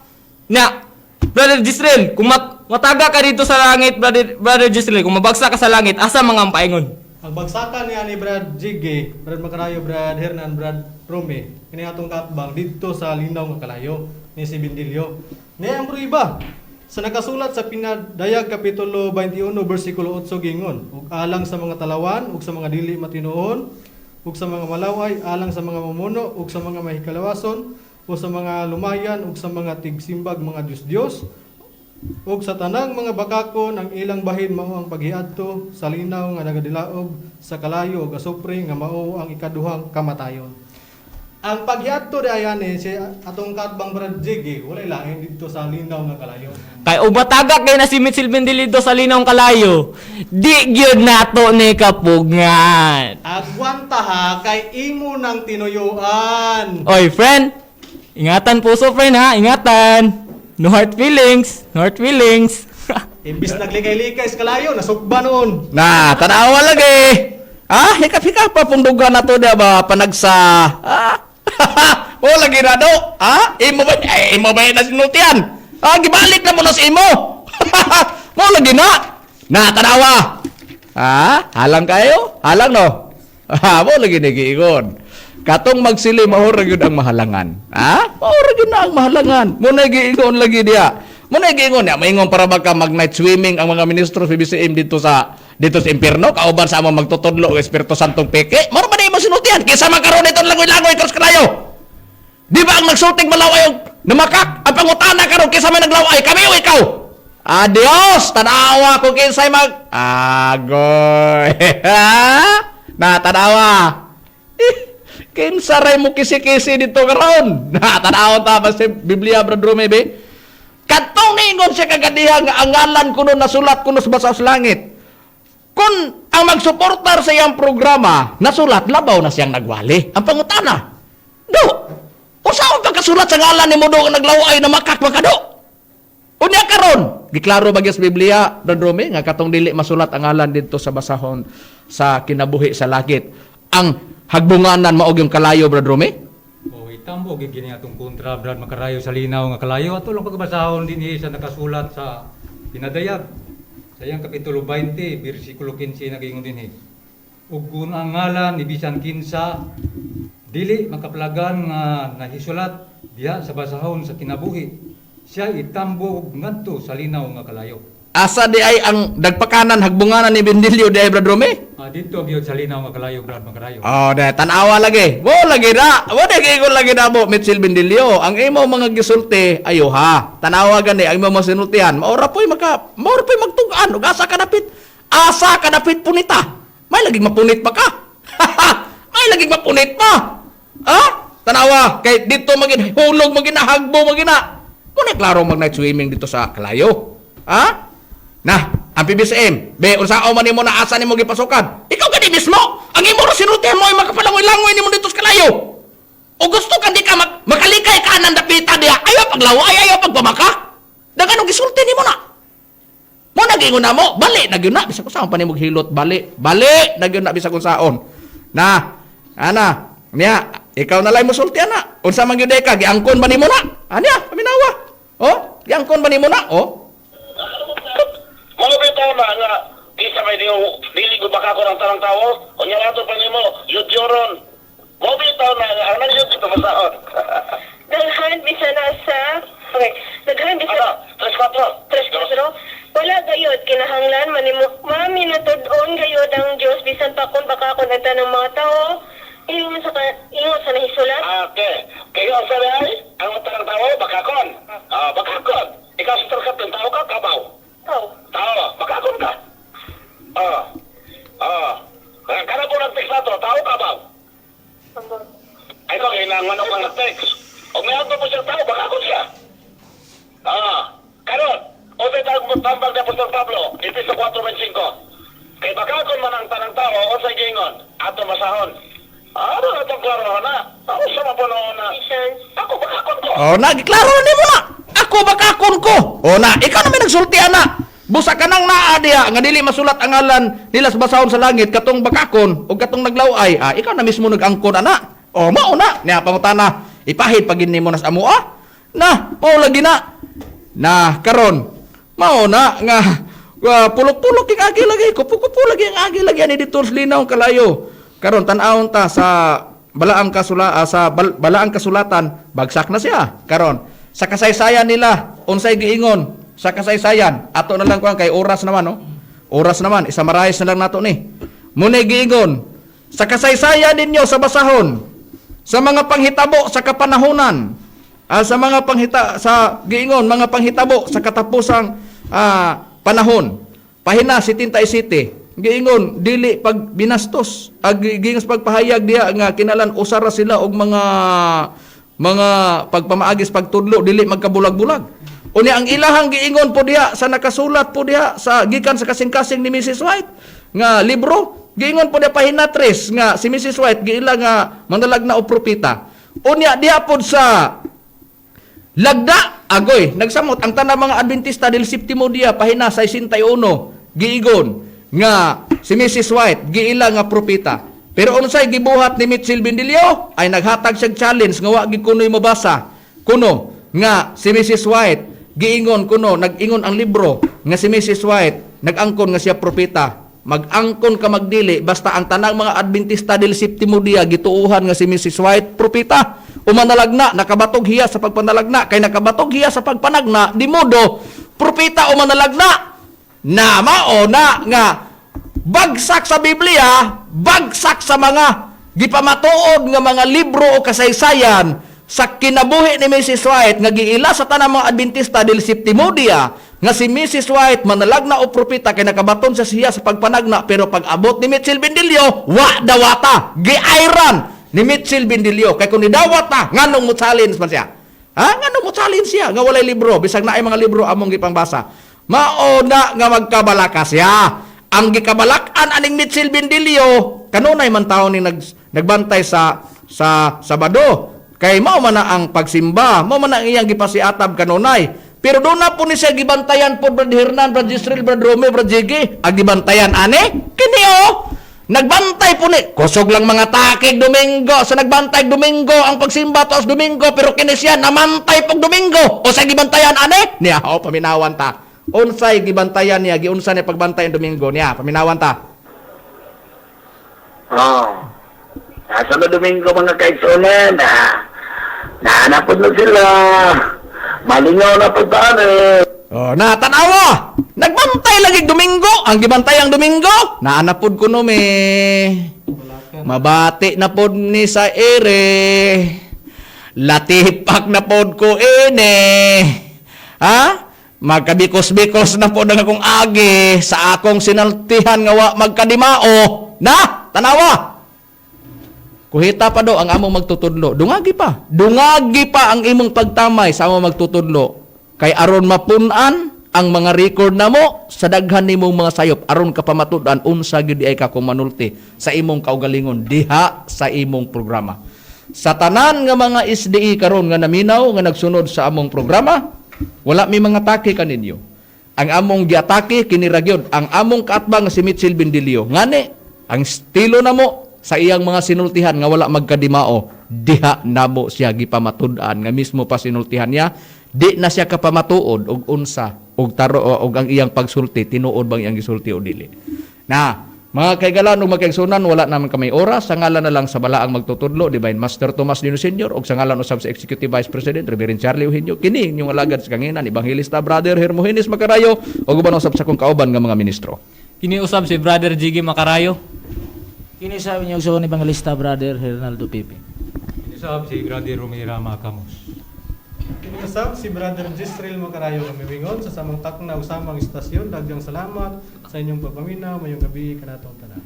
Na Brother Gisrel, kung mataga ka dito sa langit, Brother Gisrel, kung mabagsak ka sa langit, asa mga paingon? Ang bagsakan niya ni Brad Jigge, Brad Makarayo, Brad Hernan, Brad Rome, kini atong katbang dito sa linaw nga kalayo ni si Bindilyo. Niya ang iba. Sa nakasulat sa Pinadayag Kapitulo 21, versikulo 8 gingon, ug alang sa mga talawan, ug sa mga dili matinuon, ug sa mga malaway, alang sa mga mamuno, ug sa mga mahikalawason, ug sa mga lumayan, ug sa mga tigsimbag mga Diyos-Diyos, ug sa tanang mga bakakon ang ilang bahin mao ang paghiadto sa linaw nga nagadilaog sa kalayo ug asupre nga mao ang ikaduhang kamatayon. Ang paghiadto dayane si atong katbang Brad Jigge walay lain dito sa linaw nga kalayo. Kay o batagak kay na si Mitchell Bindilyo sa linong kalayo, di gyud nato ni kapugngan. Agwanta ha kay imo nang tinuyuan. Oy friend, ingatan puso friend ha, ingatan. No hard feelings, no hard feelings. Imbis naglikay-likay sa kalayo, nasugba noon. Na, tanawa lagi. Ah, hikap-hikap pa pundugan na to diya ba panagsa. Ah, o lagi na do. Ah, imo ba na sinultian? Ah, gibalik na mo na sa imo. Mo lagi na. Na, tanawa. Ah, halang kayo? Halang no? Ah, mo lagi nagiingon. Katong magsili mahurag yun ang mahalangan. Ha? Mahurag yun na ang mahalangan. Muna giingon lagi diya. Muna giingon niya. Maingon para baka mag-night swimming ang mga ministro sa BBCM dito sa impierno. Kauban sa amang magtutudlo o Espiritu Santong peke. Mara ba na yung masinutihan? Kisa magkaroon itong langoy-langoy karos kalayo. Di ba ang nagsulting malaway yung namakak? Ang pangutana karon kisa may naglaway. Kami o ikaw? Adios! Tanawa kung kinsay Agoy! Na, tanawa! Kinsaray mo kisi-kisi dito karon. Tanaw ta ba si Biblia Brad Romebe? Katong niingon siya kagadiha nga ang ngalan kuno nasulat kuno sa basa sa langit. Kung ang magsuportar sa iyang programa, nasulat labaw na siyang nagwali. Ang pangutana. Do. Usaon pagkasulat sa ngalan ni mo do naglaway na makak makado. Unya karon, giklaro bagay sa Biblia Brad Rome nga katong dili masulat ang ngalan dito sa basahon sa kinabuhi sa langit. Ang hagbunganan maog yung kalayo, Brad Rome? O itambo gini atong kontra Brad Makarayo sa linaw nga kalayo ato lang pagbasahon din sa nakasulat sa Pinadayag sa iyang kapitulo 20 bersikulo 15 nagingon dinhi. Ug kun ang ngalan ni bisan kinsa dili makaplagan nga nahisulat diha sa basahon sa kinabuhi, siya itambo ngadto sa linaw nga kalayo. Asa di ay ang dagpakanan hagbunganan ni Bindilyo di ay Brad Rome? Dito gyud sa linaw nga kalayo Brad Makarayo. Oh, da tanawa lagi. Mo lagi na. Mo giingon lagi na mo Mitchell Bindilyo. Ang imo mga gisulti ayo ha. Tanawa gani ang imo masinultihan. Maura poy magtugan ug asa ka dapit. Asa ka dapit punita. May lagi mapunit pa ka. May lagi mapunit pa. Ha? Tanawa kay dito magin hulog maginahagbo magina. Kuno klaro mag night swimming dito sa kalayo. Ha? Nah, ang PBCM, unsaon man nimo na asa nimo gipasukan? Ikaw gani mismo. Ang imo ro sinultihan mo ay makapalangoy-langoy nimo dito sa kalayo. O gusto ka di ka makalikay ka nang dapita diha. Ayaw paglaway, ayaw pagpamaka. Dagan og gisulti nimo na. Mo nagingon na mo, bali na gyud na bisag usaon pa nimo hilot bali. Bali na gyud na bisag unsaon. Na, ana, niya, ikaw na lay mo sultihan na. Unsa man gyud ka giangkon ba nimo na? Anya, paminawa. Oh, giangkon ba nimo na? Oh. Mga bitaw na nga, isa may dili ko baka ko ng tarang tao, o niya nato pa nimo, yudyoron. Mga bitaw taon na, ano yun ito masahon? Daghan bisa na sa... Okay. Daghan bisa... Ano? 3-4? 3-4? Wala gayod. Kinahanglan. Mami natudon gayod ang Diyos. Bisan pa kung baka kunanta ng mga tao. Ingon sa nahisulat. Okay. Kaya ang sabi ay, ang matarang tao, bakakon. Bakakon. Ikaw sa tarkat ng tao ka, kabaw. Tao. Tao, bakakon ka. Kana po ng text na to, tao, kabaw. Ay ko, hinangan ako ng text. O may auto po siya tao, bakakon siya. Karon, o may tambal na Apostol Pablo, Episo 4:25. Kay bakakon man ang tanang tao, o sa gingon, ato masahon. Ano na itong klaro na? Ako sa mapuno na. Ako bakakon ko. Oh, na, giklaro ni mo na. Ako bakakon ko. Oh, na, ikaw naman nagsultian na. Busa ka nang naa diya, nga dili masulat ang ngalan nila sa basahon sa langit, katong bakakon, o katong naglaway, ikaw na mismo nag-angkon, ana. Oh, mao na. Niya, pangutana, ipahid pagin mo na sa amo, Na, mao lagi na. Na, karon, mao na, nga, pulok-pulok yung agi lagi, kupo-kupo lagi ang agi lagi, ani dito sa linaw kalayo. Karon tan-awon ta sa balaang kasulatan, bagsak na siya. Karon sa kasaysayan nila, unsay giingon sa kasaysayan, ato na lang kuan kay oras naman, no? Oras naman, isa-marais na lang nato ni. Munay giingon sa kasaysayan ninyo sa basahon, sa mga panghitabo sa kapanahunan, sa giingon mga panghitabo sa katapusang panahon. Pahina 77. Giingon dili pag binastos giingon pagpahayag diha nga kinalan usara sila og mga pagpamaagis pagtudlo dili magkabulag-bulag. Unya ang ilahang giingon po diha sa nakasulat po diha sa gikan sa kasing-kasing ni Mrs. White nga libro, giingon po diha pahina 3 nga si Mrs. White giila nga manalagna o propeta. Unya diha pod sa lagda agoy nagsamot ang tanang mga Adventista del Séptimo dia pahina 61 giigon nga si Mrs. White giila nga propeta. Pero unsay gibuhat ni Mitchell Bindilio ay naghatag siyang challenge nga wa gid kunoy mabasa. Kuno nga si Mrs. White giingon kuno nag-ingon ang libro nga si Mrs. White nag-angkon nga siya propeta. Mag-angkon ka magdili basta ang tanang mga Adventista del Séptimo dia gituuhan nga si Mrs. White propeta. Umanalagna nakabatog hiya sa pagpanalagna kay nakabatog hiya sa pagpanagna di modo propeta umanalagna. Na mao na nga bagsak sa Biblia, bagsak sa mga gipamatuod nga mga libro o kasaysayan sa kinabuhi ni Mrs. White nga giila sa tanang mga Adventista del Séptimo dia nga si Mrs. White manalagna o propeta kay nakabaton sa siya sa pagpanagna pero pag abot ni Mitchell Bindilio wa dawata giairan ni Mitchell Bindilio kay kun nidawata nganong mo challenge man siya nganong mo challenge siya nga walay libro bisag naay mga libro among gipangbasa. Mauna nga magkabalakas siya. Ang gikabalak-an aning Mitchell Bindilio kanunay man taon ning nagbantay sa Sabado. Kay mao man na ang pagsimba, mao man na ang iyang gipasiatab kanunay. Pero doon na po ni siya gibantayan po Brad Hernan, Brad Israel, Brad Rome, Brad Jiggy. Ang gibantayan ani kini nagbantay po ni kusog lang mga takig Domingo sa nagbantay Domingo ang pagsimba tos Domingo pero kini siya namantay pag Domingo o sa gibantayan ani niya paminawan ta. Unsay gibantayan niya, giunsa niya pagbantayan Domingo niya, paminawan ta. Sa Domingo mga kaigsunan, naanapod na sila. Malingaw na po Natanawa! Nagbantay lagi Domingo, ang gibantayang Domingo. Naanapod ko no mabati na pod ni sa ere. Latipak na pod ko magkabikos-bikos na po ng akong agi sa akong sinaltihan nga wa magkadimao. Na, tanawa. Kuhita pa do ang among magtutudlo. Dungagi pa ang imong pagtamay sa among magtutudlo. Kay aron mapunan ang mga record namo sa daghan nimong mga sayop aron ka pamatud-an unsa gyud ay ka manulti sa imong kaugalingon diha sa imong programa. Sa tanan nga mga SDE karon nga naminaw nga nagsunod sa among programa, wala may mga atake kaninyo. Ang among giatake kini ra gyud ang among kaatbang si Mitchell Bindilio. Ngani ang estilo namo sa iyang mga sinultihan nga wala magkadimao, diha namo siya gipamatud-an nga mismo pa sinultihan niya, di na siya kapamatuod og unsa og taro og ang iyang pagsulti tinuod bang iyang gisulti o dili. Na Mga kaigalan ug mga kaigsunan, wala naman kami oras, sa ngalan na lang sa balaang magtutudlo Divine Master Tomas Dino Sr. ug sa ngalan usab sa Executive Vice President Reverend Charlie Eugenio, kini inyong alagad sa kanginan Evangelista Brother Hermogenes Macarayo ug uban usab sa kong kauban nga mga ministro. Kiniusab si Brother Jiggy Macarayo. Kinisabi niyo sa Evangelista Brother Hernaldo Pipe. Inisab si Brother Romira Macamos. Kinusap si Brother Gisrael Macarayo kamiwingon sa samang takna usamang istasyon. Daghang salamat sa inyong pagpaminaw, mayong gabi kanatong tanan.